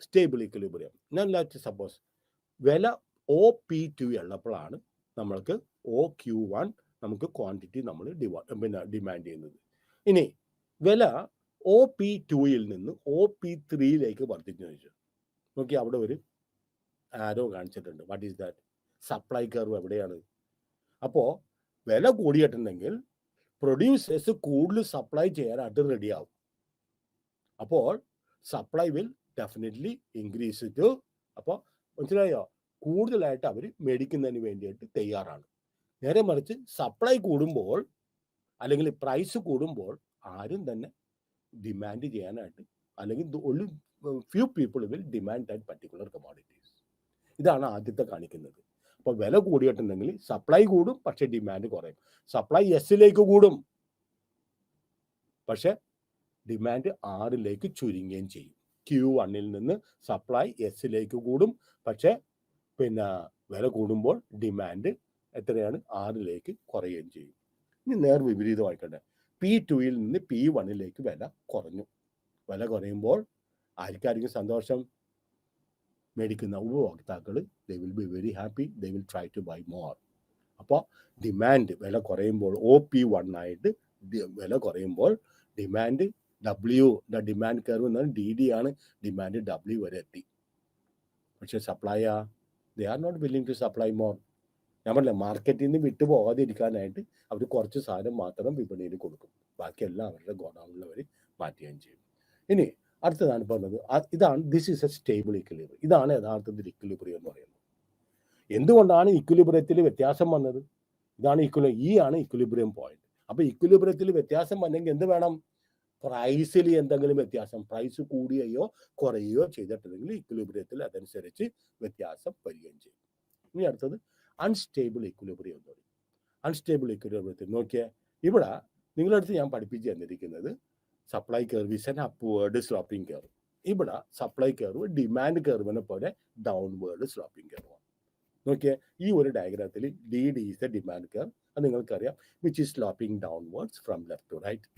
stable equilibrium. ഞാൻ ലെറ്റ് സപ്പോസ് വില OP2 ഉള്ളപ്പോഴാണ് നമ്മൾക്ക് OQ1 നമുക്ക് ക്വാണ്ടിറ്റി നമ്മൾ ഡിമാൻഡ് ചെയ്യുന്നത്. ഇനി വില OP2യിൽ നിന്ന് OP3യിലേക്ക് വർദ്ധിച്ചു വെച്ചു. നോക്കി അവിടെ ഒരു ആരോ കാണിച്ചിട്ടുണ്ട്. What is that? Supply curve എവിടെയാണ്? അപ്പോൾ വില കൂടിയിട്ടുണ്ടെങ്കിൽ പ്രൊഡ്യൂസേഴ്സ് കൂടുതൽ സപ്ലൈ ചെയ്യാനായിട്ട് റെഡിയാവും. അപ്പോൾ supply will definitely increase too. അപ്പോൾ മനസ്സിലായോ, കൂടുതലായിട്ട് അവർ മേടിക്കുന്നതിന് വേണ്ടിയിട്ട് തയ്യാറാണ്. നേരെ മറിച്ച് സപ്ലൈ കൂടുമ്പോൾ അല്ലെങ്കിൽ പ്രൈസ് കൂടുമ്പോൾ ആരും തന്നെ ഡിമാൻഡ് ചെയ്യാനായിട്ട്, അല്ലെങ്കിൽ only few people will demand that particular commodities. ഇതാണ് ആദ്യത്തെ കാണിക്കുന്നത്. അപ്പോൾ വില കൂടിയിട്ടുണ്ടെങ്കിൽ സപ്ലൈ കൂടും, പക്ഷെ ഡിമാൻഡ് കുറയും. സപ്ലൈ എസിലേക്ക് കൂടും, പക്ഷെ ഡിമാൻഡ് ആറിലേക്ക് ചുരുങ്ങുകയും ചെയ്യും. Q1 നിന്ന് സപ്ലൈ എസിലേക്ക് കൂടും, പക്ഷെ പിന്നെ വില കൂടുമ്പോൾ ഡിമാൻഡ് എത്രയാണ്, ആറിലേക്ക് കുറയുകയും ചെയ്യും. ഇനി നേർ വിപരീതമായിക്കട്ടെ, P2 നിന്ന് P1 വില കുറഞ്ഞു. വില കുറയുമ്പോൾ ആർക്കായിരിക്കും സന്തോഷം? മേടിക്കുന്ന ഉപഭോക്താക്കൾ, they will be very happy, they will try to buy more. അപ്പോൾ ഡിമാൻഡ് വില കുറയുമ്പോൾ OP1 ആയിട്ട് വില കുറയുമ്പോൾ ഡിമാൻഡ് ഡിമാൻഡ് കർവ് എന്നാൽ DD ആണ്, ഡിമാൻഡ് W വരെ എത്തി. പക്ഷെ supply they are not willing to supply more. ഞാൻ പറഞ്ഞില്ല, മാർക്കറ്റിൽ നിന്ന് വിട്ടു പോകാതിരിക്കാനായിട്ട് അവർ കുറച്ച് സാധനം മാത്രം വിപണിയിൽ കൊടുക്കും, ബാക്കിയെല്ലാം അവരുടെ ഗോഡൗണിലവർ മാറ്റുകയും ചെയ്യും. ഇനി അടുത്തതാണ് പറഞ്ഞത്, ഇതാണ് this is A stable equilibrium. ഇതാണ് യഥാർത്ഥത്തിൽ ഇക്വിലിബ്രിയം എന്ന് പറയുന്നത്. എന്തുകൊണ്ടാണ് ഇക്വിലിബ്രിയത്തിൽ വ്യത്യാസം വന്നത്? ഇതാണ് ആണ് ഇക്വിലിബ്രിയം പോയിന്റ്. അപ്പോൾ ഇക്വിലിബ്രിയത്തിൽ വ്യത്യാസം വന്നെങ്കിൽ എന്ത് വേണം? പ്രൈസിൽ എന്തെങ്കിലും വ്യത്യാസം, പ്രൈസ് കൂടുകയോ കുറയുകയോ ചെയ്തിട്ടുണ്ടെങ്കിൽ ഇക്വിലിബ്രിയത്തിൽ അതനുസരിച്ച് വ്യത്യാസം വരികയും ചെയ്യും. ഇനി അടുത്തത് അൺസ്റ്റേബിൾ ഇക്വിലിബ്രിയം എന്ന് പറയും. അൺസ്റ്റേബിൾ ഇക്വിലിബ്രിയത്തിൽ നോക്കിയാൽ ഇവിടെ നിങ്ങളുടെ അടുത്ത് ഞാൻ പഠിപ്പിച്ച് തന്നിരിക്കുന്നത് supply curve is an upward sloping curve. ഇവിടെ സപ്ലൈ കർവ് ഡിമാൻഡ് കർവിനെ പോലെ ഡൗൺവേർഡ് സ്ലോപ്പിംഗ് കർവാണ്. നോക്കിയാൽ ഈ ഒരു ഡയഗ്രാമത്തിൽ DD is a demand curve, അത് നിങ്ങൾക്കറിയാം, which is sloping downwards from left to right.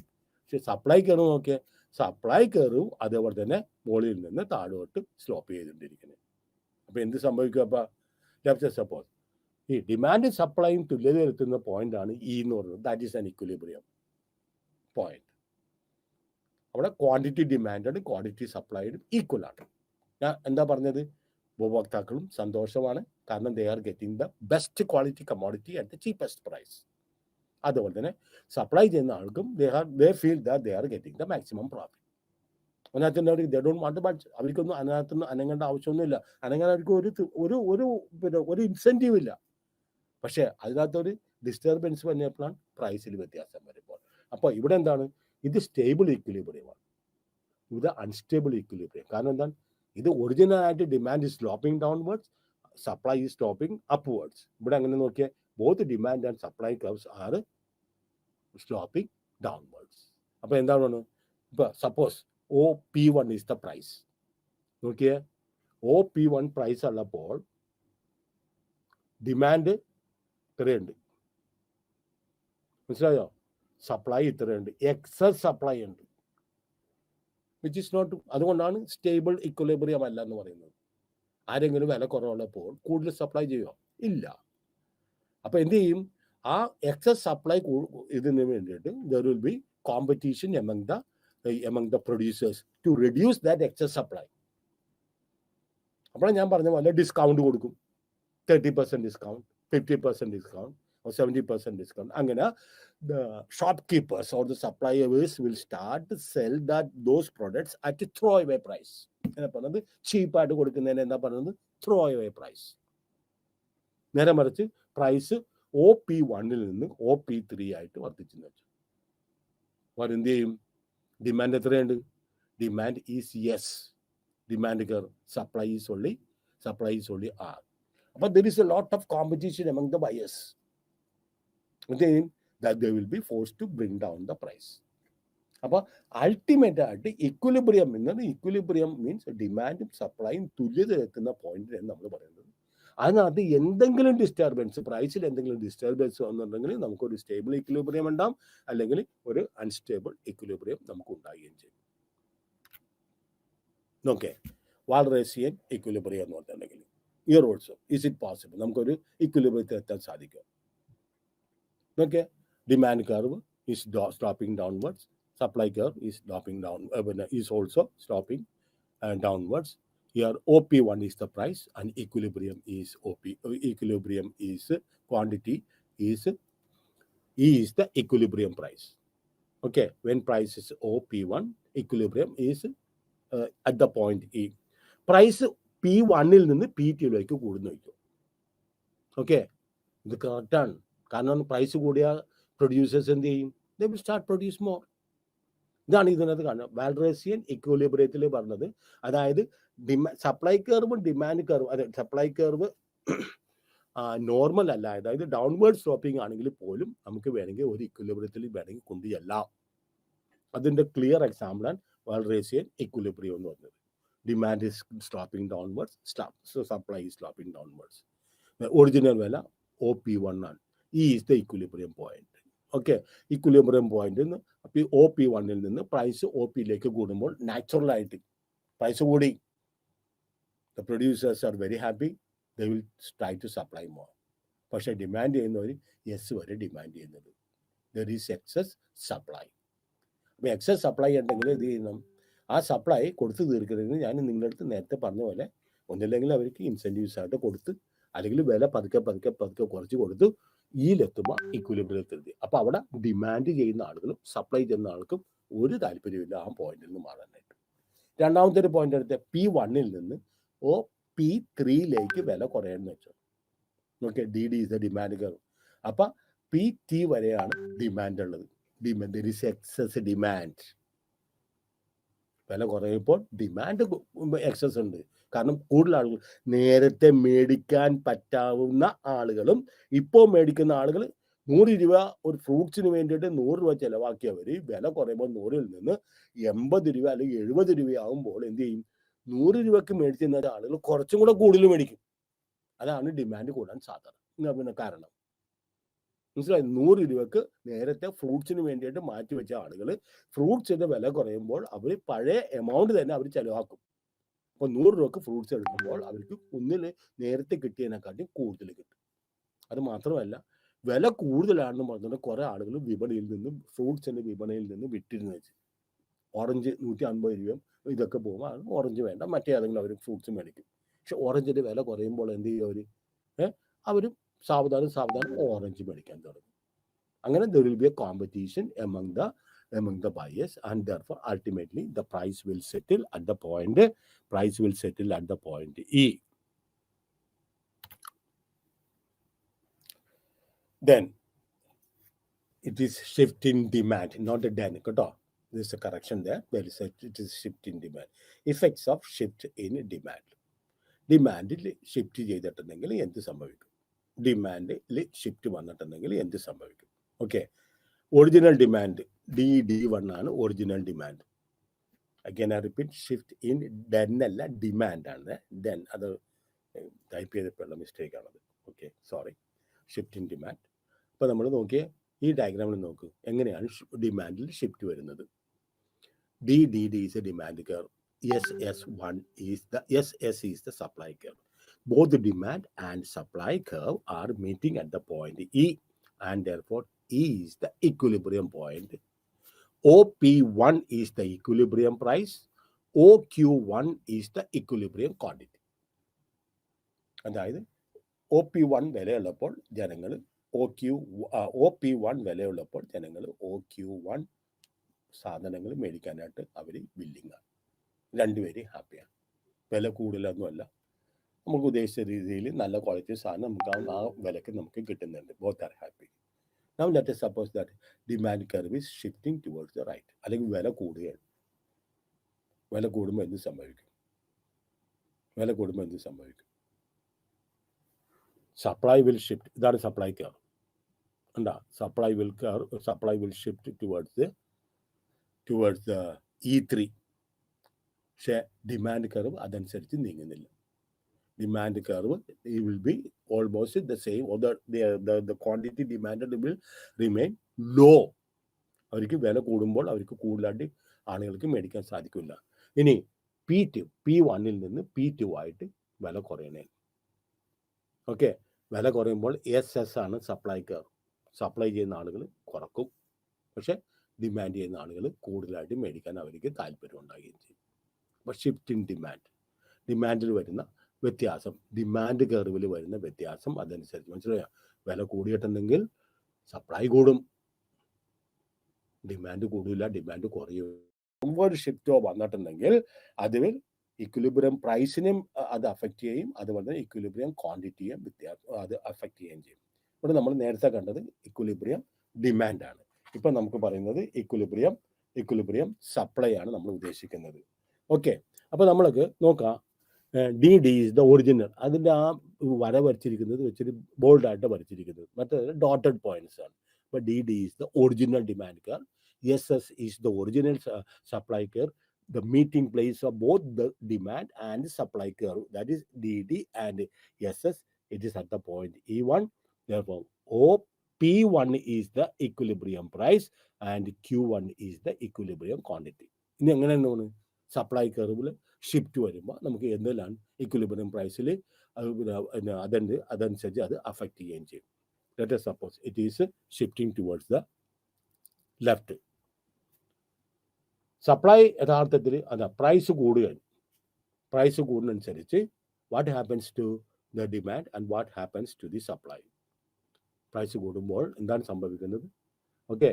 പക്ഷേ സപ്ലൈ കർവ് നോക്കിയാൽ സപ്ലൈ കർവ് അതേപോലെ തന്നെ മുകളിൽ നിന്ന് താഴോട്ട് സ്ലോപ്പ് ചെയ്തുകൊണ്ടിരിക്കുന്നത്. അപ്പോൾ എന്ത് സംഭവിക്കും? അപ്പോൾ ലെഫ്റ്റ് സപ്പോസ് ഈ ഡിമാൻഡ് സപ്ലൈയും തുല്യത എത്തുന്ന പോയിന്റാണ് എന്ന് പറയുന്നത്. That is an equilibrium point. അവിടെ ക്വാണ്ടിറ്റി ഡിമാൻഡും ക്വാണ്ടിറ്റി സപ്ലൈയും ഈക്വൽ ആണ്. ഞാൻ എന്താ പറഞ്ഞത്? ഉപഭോക്താക്കളും സന്തോഷമാണ്, കാരണം they are getting the best quality commodity at the cheapest price. അതുപോലെ തന്നെ സപ്ലൈ ചെയ്യുന്ന ആൾക്കും they feel that they are getting the maximum profit. അതിനകത്ത് ദേ ഡോണ്ട് വാണ്ട് ബട്ട്, അവർക്കൊന്നും അതിനകത്തുനിന്ന് അനങ്ങേണ്ട ആവശ്യമൊന്നുമില്ല. അനങ്ങാൻ അവർക്ക് ഒരു ഇൻസെൻറ്റീവ് ഇല്ല. പക്ഷേ അതിനകത്തൊരു ഡിസ്റ്റർബൻസ് വന്നപ്പോഴാണ് പ്രൈസിൽ വ്യത്യാസം വരുമ്പോൾ. അപ്പോൾ ഇവിടെ എന്താണ്? ഇത് സ്റ്റേബിൾ ഇക്വിലിബ്രിയമാണ്, ഇത് അൺസ്റ്റേബിൾ ഇക്വിലിബ്രിയം. കാരണം എന്താണ്? ഇത് ഒറിജിനലായിട്ട് demand is sloping downwards, supply is sloping upwards. ഇവിടെ അങ്ങനെ നോക്കിയാൽ both demand and supply curves are sloping downwards. അപ്പോൾ എന്താണ്? ഇപ്പോൾ suppose OP1 is the price. നോക്കിയേ, OP1 പ്രൈസ് ഉള്ളപ്പോൾ ഡിമാൻഡ് ഇത്രയുണ്ട്, മനസ്സിലായോ? സപ്ലൈ ഇത്രയുണ്ട്, എക്സസ് സപ്ലൈ ഉണ്ട്, വിച്ച് ഇസ് നോട്ട്. അതുകൊണ്ടാണ് സ്റ്റേബിൾ ഇക്വിലിബ്രിയം അല്ല എന്ന് പറയുന്നത്. ആരെങ്കിലും വില കുറവുള്ളപ്പോൾ കൂടുതൽ സപ്ലൈ ചെയ്യുമോ? ഇല്ല. അപ്പോൾ എന്ത് ചെയ്യും? ആ എക്സസ് സപ്ലൈ ഇതിന് വേണ്ടിയിട്ട് there will be competition among the producers to reduce that excess supply. അപ്പോൾ ഞാൻ പറഞ്ഞ പോലെ ഡിസ്കൗണ്ട് കൊടുക്കും, 30% ഡിസ്കൗണ്ട്, 50% ഡിസ്കൗണ്ട്, or 70% ഡിസ്കൗണ്ട്. അങ്ങനെ the shopkeepers or the suppliers will start to sell those products at a throwaway price. എന്താ പറയുന്നത്? ചീപ്പായിട്ട് കൊടുക്കുന്നതിന് എന്താ പറയുന്നത്? throwaway price. നേരെ മറിച്ച് പ്രൈസ് OP1 നിന്ന് OP3 ആയിട്ട് വർദ്ധിച്ചെന്ന് വെച്ചു. അപ്പോൾ എന്ത് ചെയ്യും? ഡിമാൻഡ് എത്രയുണ്ട്? Demand is yes, demand curve, supply is only R. അപ്പോൾ there is a lot of competition among the buyers. That they will be forced to bring down the price. അപ്പോൾ അൾട്ടിമേറ്റ് ആയിട്ട് ഇക്വിലിബ്രിയം എന്നത്, ഇക്വിലിബ്രിയം മീൻസ് ഡിമാൻഡും സപ്ലൈയും തുല്യത എത്തുന്ന പോയിന്റ് എന്ന് നമ്മൾ പറയുന്നത്. അതിനകത്ത് എന്തെങ്കിലും ഡിസ്റ്റർബൻസ്, പ്രൈസിൽ എന്തെങ്കിലും ഡിസ്റ്റർബൻസ് വന്നിട്ടുണ്ടെങ്കിൽ നമുക്കൊരു സ്റ്റേബിൾ ഇക്വിലിബ്രിയം ഉണ്ടാവും, അല്ലെങ്കിൽ ഒരു അൺസ്റ്റേബിൾ ഇക്വിലിബ്രിയം നമുക്ക് ഉണ്ടാവുകയും ചെയ്യും. ഓക്കെ, വാൾറേസിയൻ ഇക്വിലിബ്രിയം എന്ന് പറഞ്ഞിട്ടുണ്ടെങ്കിൽ year also is it possible? നമുക്കൊരു ഇക്വിലിബ്രിയത്തിൽ എത്താൻ സാധിക്കും. Okay, demand curve is sloping downwards, supply curve is sloping down, is also sloping downwards. Here OP1 is the price and equilibrium is equilibrium is quantity is the equilibrium price. Okay, when price is OP1, equilibrium is at the point E. Price P1-ൽ നിന്ന് P2-ലേക്ക് കൂടുന്നു വയ്ക്കും. ഓക്കെ, ഇത് കറക്റ്റാണ്. കാരണം പ്രൈസ് കൂടിയ പ്രൊഡ്യൂസേഴ്സ് എന്ത് ചെയ്യും? They will start produce more. ഇതാണ് ഇതിനകത്ത് കാണുന്നത്. വാൽറേസിയൻ ഇക്വിലിബ്രിയത്തിൽ പറഞ്ഞത്, അതായത് സപ്ലൈ കർവും ഡിമാൻഡ് കർവ്, അതെ സപ്ലൈ കർവ് നോർമൽ അല്ല, അതായത് ഡൗൺവേർഡ് സ്ലോപ്പിംഗ് ആണെങ്കിൽ പോലും നമുക്ക് വേണമെങ്കിൽ ഒരു ഇക്വിലിബ്രിയത്തിൽ വേണമെങ്കിൽ കൊണ്ടുചെല്ലാം. അതിൻ്റെ ക്ലിയർ എക്സാമ്പിളാണ് വാൽറേസിയൻ ഇക്വിലിബ്രിയം എന്ന് പറഞ്ഞത്. Demand is sloping downwards, supply is sloping downwards. Original വില OP1 ആണ്. Is the equilibrium point. Okay, equilibrium പോയിന്റിൽ നിന്ന് OP1-ൽ നിന്ന് പ്രൈസ് OP-ലേക്ക് കൂടുമ്പോൾ നാച്ചുറലായിട്ട് പ്രൈസ് കൂടി. The producers are very happy, they will try to supply more. പക്ഷേ ഡിമാൻഡ് ചെയ്യുന്നവർ യെസ് വരെ ഡിമാൻഡ് ചെയ്യുന്നത്. There is excess supply. അപ്പോൾ എക്സസ് സപ്ലൈ ഉണ്ടെങ്കിൽ ഇത് ചെയ്യണം, ആ സപ്ലൈ കൊടുത്തു തീർക്കുന്നതിന് ഞാൻ നിങ്ങളുടെ അടുത്ത് നേരത്തെ പറഞ്ഞ പോലെ ഒന്നില്ലെങ്കിൽ അവർക്ക് ഇൻസെൻറ്റീവ്സ് ആയിട്ട് കൊടുത്ത്, അല്ലെങ്കിൽ വില പതുക്കെ കുറച്ച് കൊടുത്തു ഈലെത്തുമ്പോൾ ഇക്വിലിബ്രിയത്തിലെത്തി. അപ്പോൾ അവിടെ ഡിമാൻഡ് ചെയ്യുന്ന ആളുകളും സപ്ലൈ ചെയ്യുന്ന ആൾക്കും ഒരു താല്പര്യമില്ല ആ പോയിന്റിൽ നിന്ന് മാറാനായിട്ട്. രണ്ടാമത്തെ ഒരു പോയിന്റ് എടുത്ത് P1-ൽ നിന്ന് P3-ലേക്ക് വില കുറയണമെന്ന് വെച്ചോ. Okay, DD is the demand curve. അപ്പം PT വരെയാണ് ഡിമാൻഡ് ഉള്ളത്. There is excess demand. വില കുറയുമ്പോൾ ഡിമാൻഡ് എക്സസ് ഉണ്ട്. കാരണം കൂടുതൽ ആളുകൾ, നേരത്തെ മേടിക്കാൻ പറ്റാവുന്ന ആളുകളും ഇപ്പോൾ മേടിക്കുന്ന ആളുകൾ 100 രൂപ ഒരു ഫ്രൂട്ട്സിന് വേണ്ടിയിട്ട് 100 രൂപ ചിലവാക്കിയവർ വില കുറയുമ്പോൾ 100-ൽ നിന്ന് 80 രൂപ അല്ലെങ്കിൽ 70 രൂപയാകുമ്പോൾ എന്ത് ചെയ്യും? 100 രൂപയ്ക്ക് മേടിച്ചിരുന്ന ആളുകൾ കുറച്ചും കൂടെ കൂടുതൽ മേടിക്കും. അതാണ് ഡിമാൻഡ് കൂടാൻ സാധ്യത. കാരണം മനസ്സിലായി, 100 രൂപയ്ക്ക് നേരത്തെ ഫ്രൂട്ട്സിന് വേണ്ടിയിട്ട് മാറ്റി വെച്ച ആളുകൾ ഫ്രൂട്ട്സിന്റെ വില കുറയുമ്പോൾ അവർ പഴയ എമൗണ്ട് തന്നെ അവർ ചിലവാക്കും. അപ്പോൾ 100 രൂപയ്ക്ക് ഫ്രൂട്ട്സ് എടുക്കുമ്പോൾ അവർക്ക് ഒന്നിൽ നേരത്തെ കിട്ടിയതിനെക്കാട്ടും കൂടുതൽ കിട്ടും. അത് മാത്രമല്ല, വില കൂടുതലാണെന്ന് പറഞ്ഞുകൊണ്ട് കുറേ ആളുകൾ വിപണിയിൽ നിന്നും ഫ്രൂട്ട്സിന്റെ വിപണിയിൽ നിന്ന് വിട്ടിരുന്നു വെച്ച് ഓറഞ്ച് 150 രൂപയും ഇതൊക്കെ പോകുമ്പോൾ ഓറഞ്ച് വേണ്ട, മറ്റേ ഏതെങ്കിലും അവർ ഫ്രൂട്ട്സ് മേടിക്കും. പക്ഷെ ഓറഞ്ചിന്റെ വില കുറയുമ്പോൾ എന്ത് ചെയ്യും അവരും സാവധാനം ഓറഞ്ച് മേടിക്കാൻ തുടങ്ങും. അങ്ങനെ there will be a competition among the buyers, and therefore ultimately the price will settle at the point E. Then it is shift in demand, not a then. There is a correction there. It is shift in demand. Effects of shift in demand. ഡിമാൻഡിൽ ഷിഫ്റ്റ് ചെയ്തിട്ടുണ്ടെങ്കിൽ എന്ത് സംഭവിക്കും? ഡിമാൻഡിൽ ഷിഫ്റ്റ് വന്നിട്ടുണ്ടെങ്കിൽ എന്ത് സംഭവിക്കും? ഓക്കെ, ഒറിജിനൽ ഡിമാൻഡ് D1 ആണ് original demand. Again I repeat, shift in Den അല്ല, ഡിമാൻഡ് ആണ്. ഡെൻ അത് ടൈപ്പ് ചെയ്തപ്പോഴുള്ള മിസ്റ്റേക്ക് ആണത്. Okay, sorry. Shift in demand. അപ്പോൾ നമ്മൾ നോക്കിയേ, ഈ ഡയഗ്രാമിൽ നോക്കൂ എങ്ങനെയാണ് ഡിമാൻഡിൽ ഷിഫ്റ്റ് വരുന്നത്. DD is a demand curve. SS1 is the supply curve. Both the demand and supply curve are meeting at the point E, and therefore E is the equilibrium point. OP1 is the equilibrium price. OQ1 is the equilibrium quantity. അതായത് OP1 വിലയുള്ളപ്പോൾ ജനങ്ങൾ OP1 വിലയുള്ളപ്പോൾ ജനങ്ങൾ OQ1 സാധനങ്ങൾ മേടിക്കാനായിട്ട് അവർ വില്ലിങ് ആണ്. രണ്ടുപേരും ഹാപ്പിയാണ്. വില കൂടുതലൊന്നുമല്ല, നമുക്ക് ഉദ്ദേശിച്ച രീതിയിൽ നല്ല ക്വാളിറ്റി സാധനം നമുക്ക് ആ വിലക്ക് നമുക്ക് കിട്ടുന്നുണ്ട്. Both are happy. Now let us suppose that demand curve is shifting towards the right. അല്ലെങ്കിൽ വില കൂടുകയാണ്. വില കൂടുമ്പോൾ എന്ത് സംഭവിക്കും? Supply will shift. ഇതാണ് സപ്ലൈ കർവ്. എന്താ supply will shift towards the E3. പക്ഷേ ഡിമാൻഡ് കർവ് അതനുസരിച്ച് നീങ്ങുന്നില്ല. Demand curve will be almost the same, or the quantity demanded will remain low. അവർക്ക് വില കൂടുമ്പോൾ അവർക്ക് കൂടുതലായിട്ട് ആളുകൾക്ക് മേടിക്കാൻ സാധിക്കില്ല. ഇനി P1-ൽ നിന്ന് P2 ആയിട്ട് വില കുറയണേ. ഓക്കെ, വില കുറയുമ്പോൾ SS ആണ് സപ്ലൈ കർവ്. സപ്ലൈ ചെയ്യുന്ന ആളുകൾ കുറക്കും, പക്ഷെ ഡിമാൻഡ് ചെയ്യുന്ന ആളുകൾ കൂടുതലായിട്ട് മേടിക്കാൻ അവർക്ക് താല്പര്യം ഉണ്ടാകുകയും ചെയ്യും. അപ്പോൾ ഷിഫ്റ്റ് ഇൻ ഡിമാൻഡിൽ വരുന്ന വ്യത്യാസം, ഡിമാൻഡ് കർവിൽ വരുന്ന വ്യത്യാസം അതനുസരിച്ച് മനസ്സിലായോ? വില കൂടിയിട്ടുണ്ടെങ്കിൽ സപ്ലൈ കൂടും, ഡിമാൻഡ് കൂടില്ല, ഡിമാൻഡ് കുറയും. ഡൗൺവേർഡ് ഷിഫ്റ്റോ വന്നിട്ടുണ്ടെങ്കിൽ അത് ഇക്വിലിബ്രിയം പ്രൈസിനെയും അത് അഫക്റ്റ് ചെയ്യും, അതുപോലെ തന്നെ ഇക്വിലിബ്രിയം ക്വാണ്ടിറ്റിയും അത് അഫക്റ്റ് ചെയ്യുകയും ചെയ്യും. ഇവിടെ നമ്മൾ നേരത്തെ കണ്ടത് ഇക്വിലിബ്രിയം ഡിമാൻഡാണ്. ഇപ്പം നമുക്ക് പറയുന്നത് ഇക്വിലിബ്രിയം സപ്ലൈ ആണ് നമ്മൾ ഉദ്ദേശിക്കുന്നത്. ഓക്കെ, അപ്പോൾ നമ്മൾക്ക് നോക്കാം. D is the original. അതിൻ്റെ ആ വര വരച്ചിരിക്കുന്നത് വെച്ചിട്ട് ബോൾഡായിട്ട് വരച്ചിരിക്കുന്നത്, മറ്റേത് ഡോട്ടഡ് പോയിന്റ്സ് ആണ്. അപ്പോൾ D is the original demand curve. SS is the original supply curve, the meeting place of both the demand and supply curve, that is DD and SS. It is at the point E1. Therefore, P1 is the equilibrium price and Q1 is the equilibrium quantity. ഇനി എങ്ങനെയാണ് സപ്ലൈ കർവിൽ ഷിഫ്റ്റ് വരുമ്പോൾ നമുക്ക് എന്തെല്ലാം ഇക്വിലിബ്രിയം പ്രൈസിൽ അതനുസരിച്ച് അത് അഫക്റ്റ് ചെയ്യുകയും ചെയ്യും. Let us suppose it is shifting towards the left. സപ്ലൈ യഥാർത്ഥത്തിൽ അതാ പ്രൈസ് കൂടുന്നതനുസരിച്ച് what happens to the demand and what happens to the supply. Price കൂടുമ്പോൾ എന്താണ് സംഭവിക്കുന്നത്? Okay,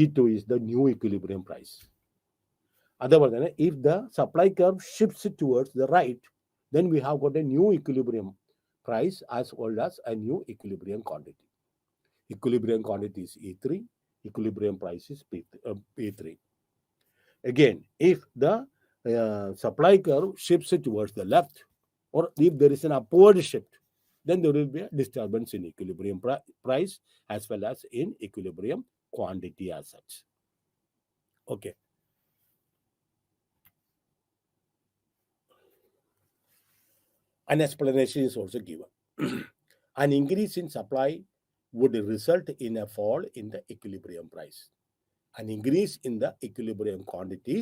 E2 is the new equilibrium price. അതേപോലെ തന്നെ if the supply curve shifts towards the right, then we have got a new equilibrium price as well as a new equilibrium quantity. Equilibrium quantity is E3, equilibrium price is P3. Again, if the supply curve shifts towards the left, or if there is an upward shift, then there will be a disturbance in equilibrium price as well as in equilibrium quantity as such. Okay. An explanation is also given. An increase in supply would result in a fall in the equilibrium price. An increase in the equilibrium quantity,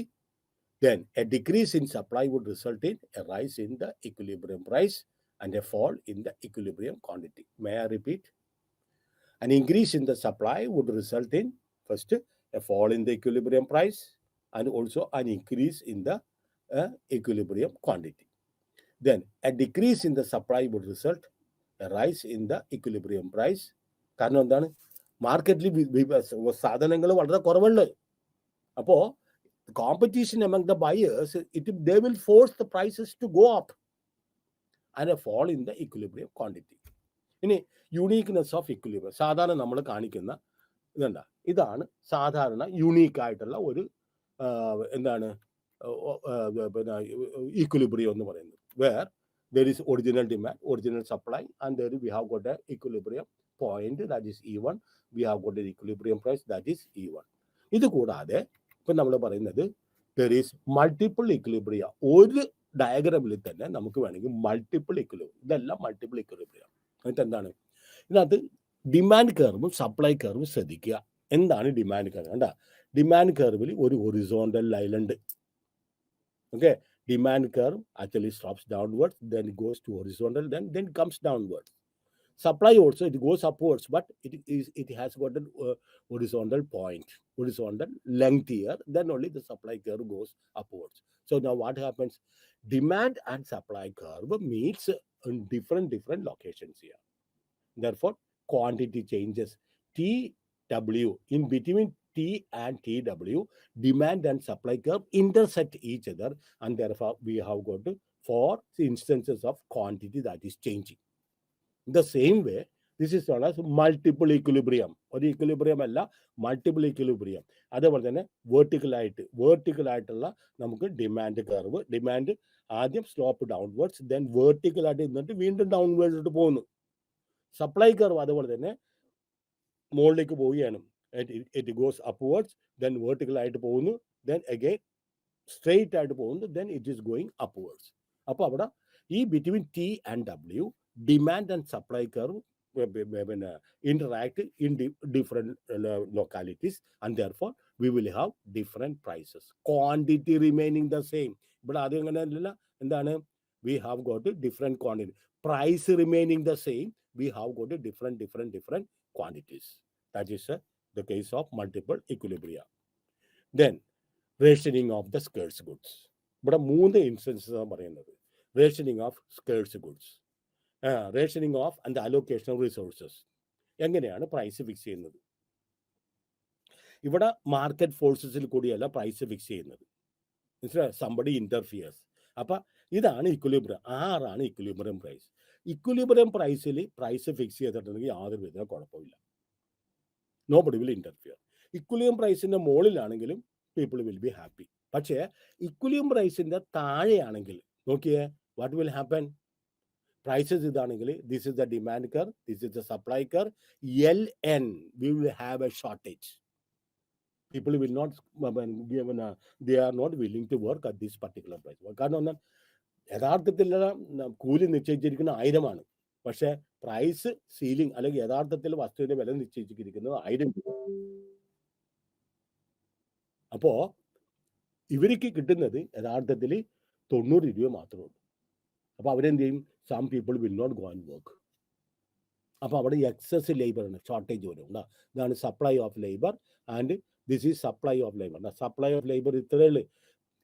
then a decrease in supply would result in a rise in the equilibrium price and a fall in the equilibrium quantity. May I repeat? An increase in the supply would result in, first, a fall in the equilibrium price and also an increase in the equilibrium quantity. Then a decrease in the supply would result a rise in the equilibrium price. കാരണം എന്താണ്? മാർക്കറ്റിൽ സാധനങ്ങൾ വളരെ കുറവുണ്ട്. അപ്പോൾ competition among the buyers, they will force the prices to go up and a fall in the equilibrium quantity. ഇനി യുണീക്ക്നെസ് ഓഫ് ഇക്വിലിബ്രിയം സാധാരണ നമ്മൾ കാണിക്കുന്ന ഇതാണ് സാധാരണ യുണീക്കായിട്ടുള്ള ഒരു എന്താണ് equilibrium എന്ന് പറയുന്നത്. Where there is original demand, original supply, and there we have got an equilibrium point, that is E1. We have got an equilibrium price, that is E1. ഇത് കൂടാതെ ഇപ്പം നമ്മൾ പറയുന്നത് there is multiple equilibria. ഒരു ഡയഗ്രാമിൽ തന്നെ നമുക്ക് വേണമെങ്കിൽ മൾട്ടിപ്പിൾ ഇക്വിലിബ്രിയം, ഇതെല്ലാം മൾട്ടിപ്പിൾ ഇക്വിലിബ്രിയം. എന്നിട്ട് എന്താണ് ഇതിനകത്ത് ഡിമാൻഡ് കർവും സപ്ലൈ കർവും ശ്രദ്ധിക്കുക. എന്താണ് ഡിമാൻഡ് കർവ്? കണ്ടാ, ഡിമാൻഡ് കർവിൽ ഒരു ഹൊറിസോണ്ടൽ ലൈൻ ഉണ്ട്. Okay, demand curve actually stops downwards, then it goes to horizontal, then comes downwards. Supply also, it goes upwards, but it has got a horizontal point, horizontal length here, then only the supply curve goes upwards. So now what happens? Demand and supply curve meets in different locations here. Therefore, quantity changes. TW, in between T and TW, demand and supply curve intersect each other, and therefore we have got 4 instances of quantity that is changing. The same way, this is known as multiple equilibrium. ഒരു equilibrium അല്ല, multiple equilibrium. അതേപോലെ തന്നെ vertical ആയിട്ടുള്ള നമുക്ക് ഡിമാൻഡ് കർവ്, ഡിമാൻഡ് ആദ്യം സ്ലോപ്പ് ഡൗൺവേർഡ്സ്, ദെൻ vertical ആയിട്ട് നിന്നിട്ട് വീണ്ടും ഡൗൺവേർഡ്സിലോട്ട് പോകുന്നു. സപ്ലൈ കർവ് അതുപോലെ തന്നെ മുകളിലേക്ക് പോവുകയാണ്. It goes upwards, then vertical ആയിട്ട് പോകുന്നു, then again straight ആയിട്ട് പോകുന്നു, then it is going upwards. അപ്പോൾ അവിടെ ഈ between T and W, demand and supply curve interact in different localities, and therefore we will have different prices. Quantity remaining the same. ഇവിടെ ആദ്യം എങ്ങനെയല്ല, എന്താണ്, we have got different quantity. Price remaining the same, we have got different quantities. That is the case of multiple equilibria. Then rationing of the scarce goods. ഇവിടെ 3 ഇൻസ്റ്റൻസസ് ആണ് പറയുന്നത്. Rationing of scarce goods, rationing of and the allocation of resources. എങ്ങനെയാണ് പ്രൈസ് ഫിക്സ് ചെയ്യുന്നത്? ഇവിടെ മാർക്കറ്റ് ഫോഴ്സസിൽ കൂടിയല്ല പ്രൈസ് ഫിക്സ് ചെയ്യുന്നത്. somebody interferes. അപ്പം ഇതാണ് ഇക്വലിബ്രിയം. 6 equilibrium price. ഇക്വലിബ്രിയം പ്രൈസിൽ പ്രൈസ് ഫിക്സ് ചെയ്തിട്ടുണ്ടെങ്കിൽ യാതൊരു വിധ കുഴപ്പമില്ല. Nobody will interfere. ഇക്വലിബ്രിയം പ്രൈസിന്റെ മുകളിലാണെങ്കിലും പീപ്പിൾ വിൽ ബി ഹാപ്പി. പക്ഷേ ഇക്വലിബ്രിയം പ്രൈസിന്റെ താഴെയാണെങ്കിൽ നോക്കിയേ, വാട്ട് വിൽ ഹാപ്പൻ? പ്രൈസസ് ഇതാണെങ്കിൽ this is the demand curve, this is the supply curve, LN, we will have a shortage. People will not given they are not willing to work at this particular price. കാരണം എന്നാൽ യഥാർത്ഥത്തിലുള്ള കൂലി നിശ്ചയിച്ചിരിക്കുന്ന 1000 പക്ഷെ പ്രൈസ് സീലിംഗ് അല്ലെങ്കിൽ യഥാർത്ഥത്തിൽ വസ്തുവിന്റെ വില നിശ്ചയിച്ചിരിക്കുന്നത് 1000 രൂപ. അപ്പോ ഇവർക്ക് കിട്ടുന്നത് യഥാർത്ഥത്തിൽ 90 രൂപ മാത്രമേ ഉള്ളൂ. അപ്പൊ അവരെന്ത് ചെയ്യും? Some people will not go and work. അപ്പോൾ അവിടെ എക്സസ് ലേബറാണ്, ഷോർട്ടേജ് വരും. ഇതാണ് supply of labour and this is supply of labour. Supply of labour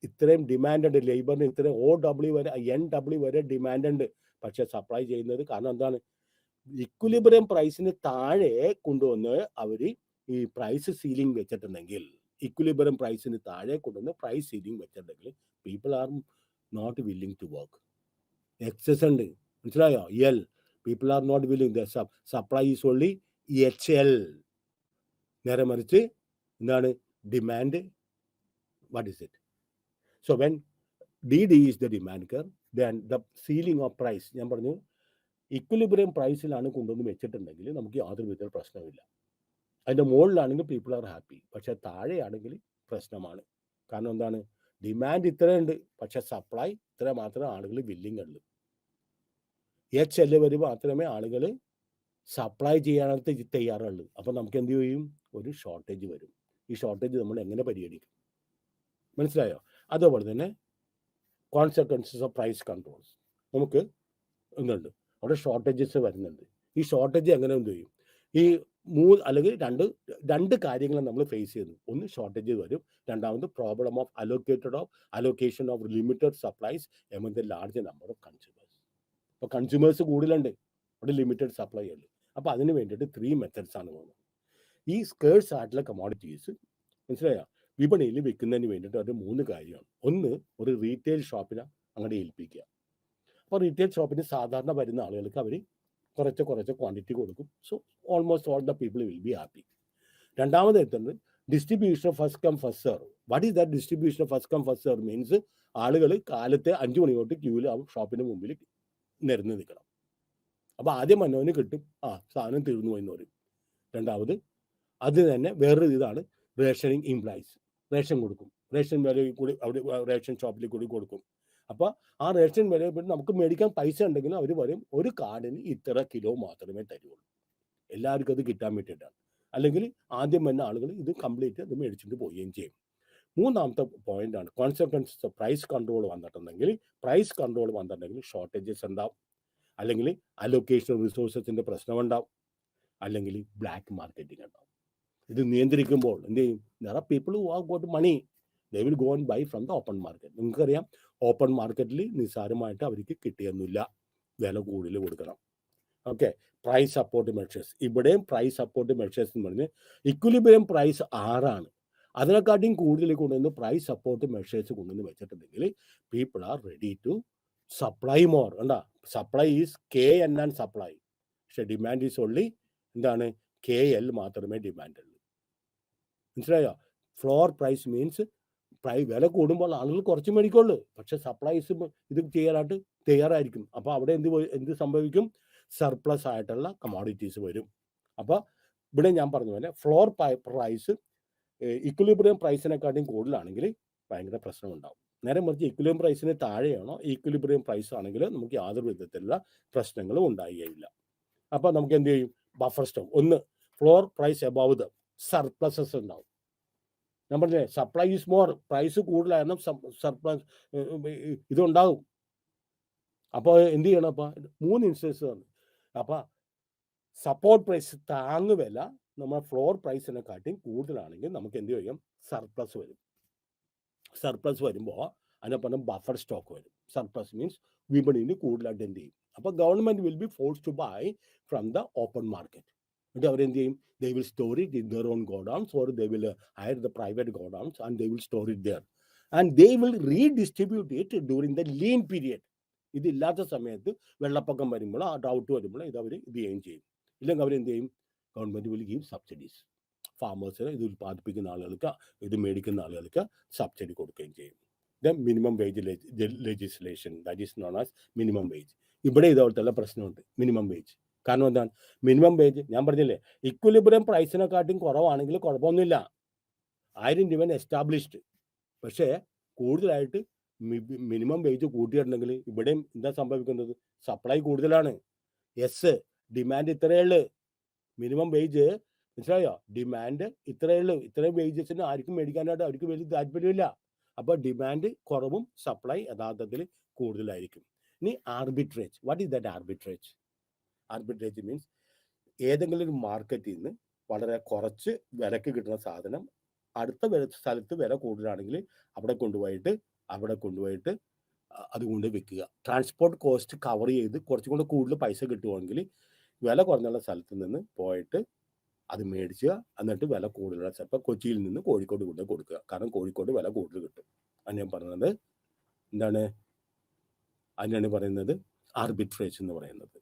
ഇത്രയും ഡിമാൻഡ് ഉണ്ട് ലേബറിന്, ഇത്രയും OW വരെ NW വരെ ഡിമാൻഡ് ഉണ്ട്. പക്ഷെ സപ്ലൈ ചെയ്യുന്നത് കാരണം എന്താണ്? ഇക്വലിബ്രിയം പ്രൈസിന് താഴെ കൊണ്ടുവന്ന് അവർ ഈ പ്രൈസ് സീലിംഗ് വെച്ചിട്ടുണ്ടെങ്കിൽ, ഇക്വലിബ്രിയം പ്രൈസിന് താഴെ കൊണ്ടുവന്ന് പ്രൈസ് സീലിംഗ് വെച്ചിട്ടുണ്ടെങ്കിൽ people are not willing to work. Excess ഉണ്ട്, മനസ്സിലായോ? L, people are not willing. The supply is only HL. നേരെ മറിച്ച് എന്താണ് demand? What is it? So when DD is the demand curve, then the ceiling of price, ഞാൻ പറഞ്ഞു ഇക്വലിബ്രിയം പ്രൈസിലാണ് കൊണ്ടുവന്ന് വെച്ചിട്ടുണ്ടെങ്കിൽ നമുക്ക് യാതൊരു വിധ പ്രശ്നമില്ല. അതിൻ്റെ മുകളിലാണെങ്കിൽ പീപ്പിൾ ആർ ഹാപ്പി. പക്ഷെ താഴെയാണെങ്കിൽ പ്രശ്നമാണ്. കാരണം എന്താണ്? ഡിമാൻഡ് ഇത്രയുണ്ട് പക്ഷെ സപ്ലൈ ഇത്ര മാത്രമേ ആളുകൾ വില്ലിങ് ഉള്ളൂ. HL വരെ മാത്രമേ ആളുകൾ സപ്ലൈ ചെയ്യാനായിട്ട് തയ്യാറുള്ളൂ. അപ്പം നമുക്ക് എന്ത് ചെയ്യും? ഒരു ഷോർട്ടേജ് വരും. ഈ ഷോർട്ടേജ് നമ്മൾ എങ്ങനെ പരിഹരിക്കും? മനസ്സിലായോ? അതുപോലെ തന്നെ കോൺസിക്വൻസസ് ഓഫ് പ്രൈസ് കൺട്രോൾസ് നമുക്ക് എന്തുണ്ട്? അവിടെ ഷോർട്ടേജസ് വരുന്നുണ്ട്. ഈ ഷോർട്ടേജ് എങ്ങനെ എന്ത് ചെയ്യും? ഈ അല്ലെങ്കിൽ രണ്ട് കാര്യങ്ങൾ നമ്മൾ ഫേസ് ചെയ്യുന്നു. ഒന്ന് ഷോർട്ടേജ് വരും, രണ്ടാമത് problem of allocation of limited supplies among the large number of consumers. അപ്പോൾ കൺസ്യൂമേഴ്സ് കൂടുതലുണ്ട്, അവിടെ ലിമിറ്റഡ് സപ്ലൈ ഉണ്ട്. അപ്പോൾ അതിന് വേണ്ടിയിട്ട് 3 മെത്തേഡ്സ് ആണ് പോകുന്നത്. ഈ സ്കേഴ്സ് ആയിട്ടുള്ള കമോഡിറ്റീസ് മനസ്സിലായോ വിപണിയിൽ വിൽക്കുന്നതിന് വേണ്ടിയിട്ട് ഒരു 3 കാര്യമാണ്. ഒന്ന്, ഒരു റീറ്റെയിൽ ഷോപ്പിനെ അങ്ങോട്ട് ഏൽപ്പിക്കുക. അപ്പോൾ റീറ്റെയിൽ ഷോപ്പിന് സാധാരണ വരുന്ന ആളുകൾക്ക് അവർ കുറച്ച് ക്വാണ്ടിറ്റി കൊടുക്കും. So almost all the people will be happy. രണ്ടാമത് എത്തുന്നത് distribution of first come first serve. What is that distribution of first come first serve? Means ആളുകൾ കാലത്തെ 5 മണി തൊട്ട് ക്യൂവിൽ ആ ഷോപ്പിന് മുമ്പിൽ നിരന്ന് നിൽക്കണം. അപ്പോൾ ആദ്യം വന്നവന് കിട്ടും, സാധനം തീർന്നു എന്ന് പറയും. രണ്ടാമത് അത് തന്നെ വേറൊരു ഇതാണ് റേഷനിങ് ഇംപ്ലൈസ്. റേഷൻ കൊടുക്കും, റേഷൻ വില കൂടി അവിടെ റേഷൻ ഷോപ്പിൽ കൂടി കൊടുക്കും. അപ്പോൾ ആ റേഷൻ വില നമുക്ക് മേടിക്കാൻ പൈസ ഉണ്ടെങ്കിലും അവർ പറയും ഒരു കാർഡിന് ഇത്ര കിലോ മാത്രമേ തരുള്ളൂ. എല്ലാവർക്കും അത് കിട്ടാൻ വേണ്ടിയിട്ടാണ്. അല്ലെങ്കിൽ ആദ്യം വന്ന ആളുകൾ ഇത് കംപ്ലീറ്റ് അത് മേടിച്ചിട്ട് പോവുകയും ചെയ്യും. മൂന്നാമത്തെ പോയിന്റാണ് കോൺസിക്വൻസസ് ഓഫ് പ്രൈസ് കൺട്രോൾ വന്നിട്ടുണ്ടെങ്കിൽ ഷോർട്ടേജസ് ഉണ്ടാവും, അല്ലെങ്കിൽ അലോക്കേഷൻ റിസോഴ്സസിന്റെ പ്രശ്നമുണ്ടാവും, അല്ലെങ്കിൽ ബ്ലാക്ക് മാർക്കറ്റിംഗ് ഉണ്ടാവും. ഇത് നിയന്ത്രിക്കുമ്പോൾ എന്ത് ചെയ്യും? there are people who have got money, they will go and buy from the open market. നിങ്ങൾക്കറിയാം ഓപ്പൺ മാർക്കറ്റിൽ നിസ്സാരമായിട്ട് അവർക്ക് കിട്ടിയൊന്നുമില്ല, വില കൂടുതൽ കൊടുക്കണം. Okay, price support measures. ഇവിടെയും പ്രൈസ് സപ്പോർട്ട് മെഷേഴ്സ് എന്ന് പറഞ്ഞ് ഇക്വലിബ്രിയം പ്രൈസ് 6 അതിനെക്കാട്ടിയും കൂടുതൽ കൊണ്ടുവന്ന് പ്രൈസ് സപ്പോർട്ട് മെഷേഴ്സ് കൊണ്ടുവന്ന് വെച്ചിട്ടുണ്ടെങ്കിൽ people are ready to supply more. എന്താ supply is KN and supply, പക്ഷെ ഡിമാൻഡ് ഈസ് ഓൺലി എന്താണ് KL മാത്രമേ ഡിമാൻഡ് ഉള്ളൂ. മനസ്സിലായോ? ഫ്ലോർ പ്രൈസ് മീൻസ് വില കൂടുമ്പോൾ ആളുകൾ കുറച്ച് മേടിക്കുള്ളൂ, പക്ഷെ സപ്ലൈസ് ഇത് ചെയ്യാനായിട്ട് തയ്യാറായിരിക്കും. അപ്പോൾ അവിടെ എന്ത് സംഭവിക്കും? സർപ്ലസ് ആയിട്ടുള്ള കമോഡിറ്റീസ് വരും. അപ്പോൾ ഇവിടെ ഞാൻ പറഞ്ഞ പോലെ ഫ്ലോർ പ്രൈസ് ഇക്വലിബ്രിയം പ്രൈസിനെക്കാട്ടിയും കൂടുതലാണെങ്കിൽ ഭയങ്കര പ്രശ്നമുണ്ടാവും. നേരെ മറിച്ച് ഇക്വലിബ്രിയം പ്രൈസിന് താഴെയാണോ ഈക്വലിബ്രിയം പ്രൈസ് ആണെങ്കിൽ നമുക്ക് യാതൊരു വിധത്തിലുള്ള പ്രശ്നങ്ങളും ഉണ്ടാവുകയില്ല. അപ്പോൾ നമുക്ക് എന്ത് ചെയ്യും? Buffer stock. ഒന്ന്, floor price above the surpluses ഉണ്ടാവും. ഞാൻ പറഞ്ഞേ സപ്ലൈ ഈസ് മോർ, പ്രൈസ് കൂടുതലായിരുന്നു സർപ്ലസ് ഇതുണ്ടാകും. അപ്പോൾ എന്ത് ചെയ്യണം? അപ്പോൾ 3 ഇൻസ്റ്റൻസ് ആണ്. അപ്പോൾ സപ്പോർട്ട് പ്രൈസ് താങ്ങുവില നമ്മൾ ഫ്ലോർ പ്രൈസിനെക്കാട്ടിയും കൂടുതലാണെങ്കിൽ നമുക്ക് എന്ത് ചെയ്യും? സർപ്ലസ് വരും. സർപ്ലസ് വരുമ്പോൾ അതിനെ പറഞ്ഞ ബഫർ സ്റ്റോക്ക് വരും. സർപ്ലസ് മീൻസ് വിപണിയിൽ കൂടുതലായിട്ട് എന്ത് ചെയ്യും? അപ്പോൾ government will be force to bye from the open market. എന്നിട്ട് അവരെന്ത് ചെയ്യും? They will store it in there on godowns or they will higher the private godowns and they will store it there. and they will redistribute it during the lean period. ഇതില്ലാത്ത സമയത്ത് വെള്ളപ്പൊക്കം വരുമ്പോൾ, ആ ഡൗട്ട് വരുമ്പോൾ ഇത് അവർ ഇത് ചെയ്യുകയും ചെയ്യും. ഇല്ലെങ്കിൽ അവർ എന്ത് ചെയ്യും? Government will give subsidies. ഫാമേഴ്സിന് ഇത് ഉൽപ്പാദിപ്പിക്കുന്ന ആളുകൾക്ക്, ഇത് മേടിക്കുന്ന ആളുകൾക്ക് സബ്സിഡി കൊടുക്കുകയും ചെയ്യും. The minimum wage legislation, that is known as minimum wage. ഇവിടെ ഇതോടത്തുള്ള പ്രശ്നമുണ്ട്, മിനിമം വേജ്. കാരണം എന്താണ്? മിനിമം വേജ് ഞാൻ പറഞ്ഞില്ലേ, ഇക്വലിബ്രിയം പ്രൈസിനെക്കാട്ടും കുറവാണെങ്കിൽ കുഴപ്പമൊന്നുമില്ല, 1000 രൂപ എസ്റ്റാബ്ലിഷ്ഡ്. പക്ഷേ കൂടുതലായിട്ട് മിനിമം വേജ് കൂട്ടിയിട്ടുണ്ടെങ്കിൽ ഇവിടെയും എന്താ സംഭവിക്കുന്നത്? സപ്ലൈ കൂടുതലാണ്. യെസ്, ഡിമാൻഡ് ഇത്രയേ ഉള്ളൂ. മിനിമം വേജ് മനസ്സിലായോ? ഡിമാൻഡ് ഇത്രയേ ഉള്ളൂ. ഇത്രയും വേജസിന് ആർക്കും മേടിക്കാനായിട്ട് അവർക്ക് വലിയ താല്പര്യമില്ല. അപ്പോൾ ഡിമാൻഡ് കുറവും സപ്ലൈ യഥാർത്ഥത്തിൽ കൂടുതലായിരിക്കും. ഇനി arbitrage. What is that arbitrage? Arbitrage means ഏതെങ്കിലും ഒരു മാർക്കറ്റിൽ നിന്ന് വളരെ കുറച്ച് വിലക്ക് കിട്ടുന്ന സാധനം അടുത്ത സ്ഥലത്ത് വില കൂടുതലാണെങ്കിൽ അവിടെ കൊണ്ടുപോയിട്ട് അതുകൊണ്ട് വെക്കുക. ട്രാൻസ്പോർട്ട് കോസ്റ്റ് കവർ ചെയ്ത് കുറച്ചും കൂടെ കൂടുതൽ പൈസ കിട്ടുവാണെങ്കിൽ വില കുറഞ്ഞുള്ള സ്ഥലത്ത് നിന്ന് പോയിട്ട് അത് മേടിക്കുക. എന്നിട്ട് വില കൂടുതലുള്ള ചിലപ്പോൾ കൊച്ചിയിൽ നിന്ന് കോഴിക്കോട് കൊണ്ട് കൊടുക്കുക. കാരണം കോഴിക്കോട് വില കൂടുതൽ കിട്ടും. അത് ഞാൻ പറഞ്ഞത് എന്താണ്? അതിനാണ് പറയുന്നത് ആർബിട്രേജ് എന്ന് പറയുന്നത്.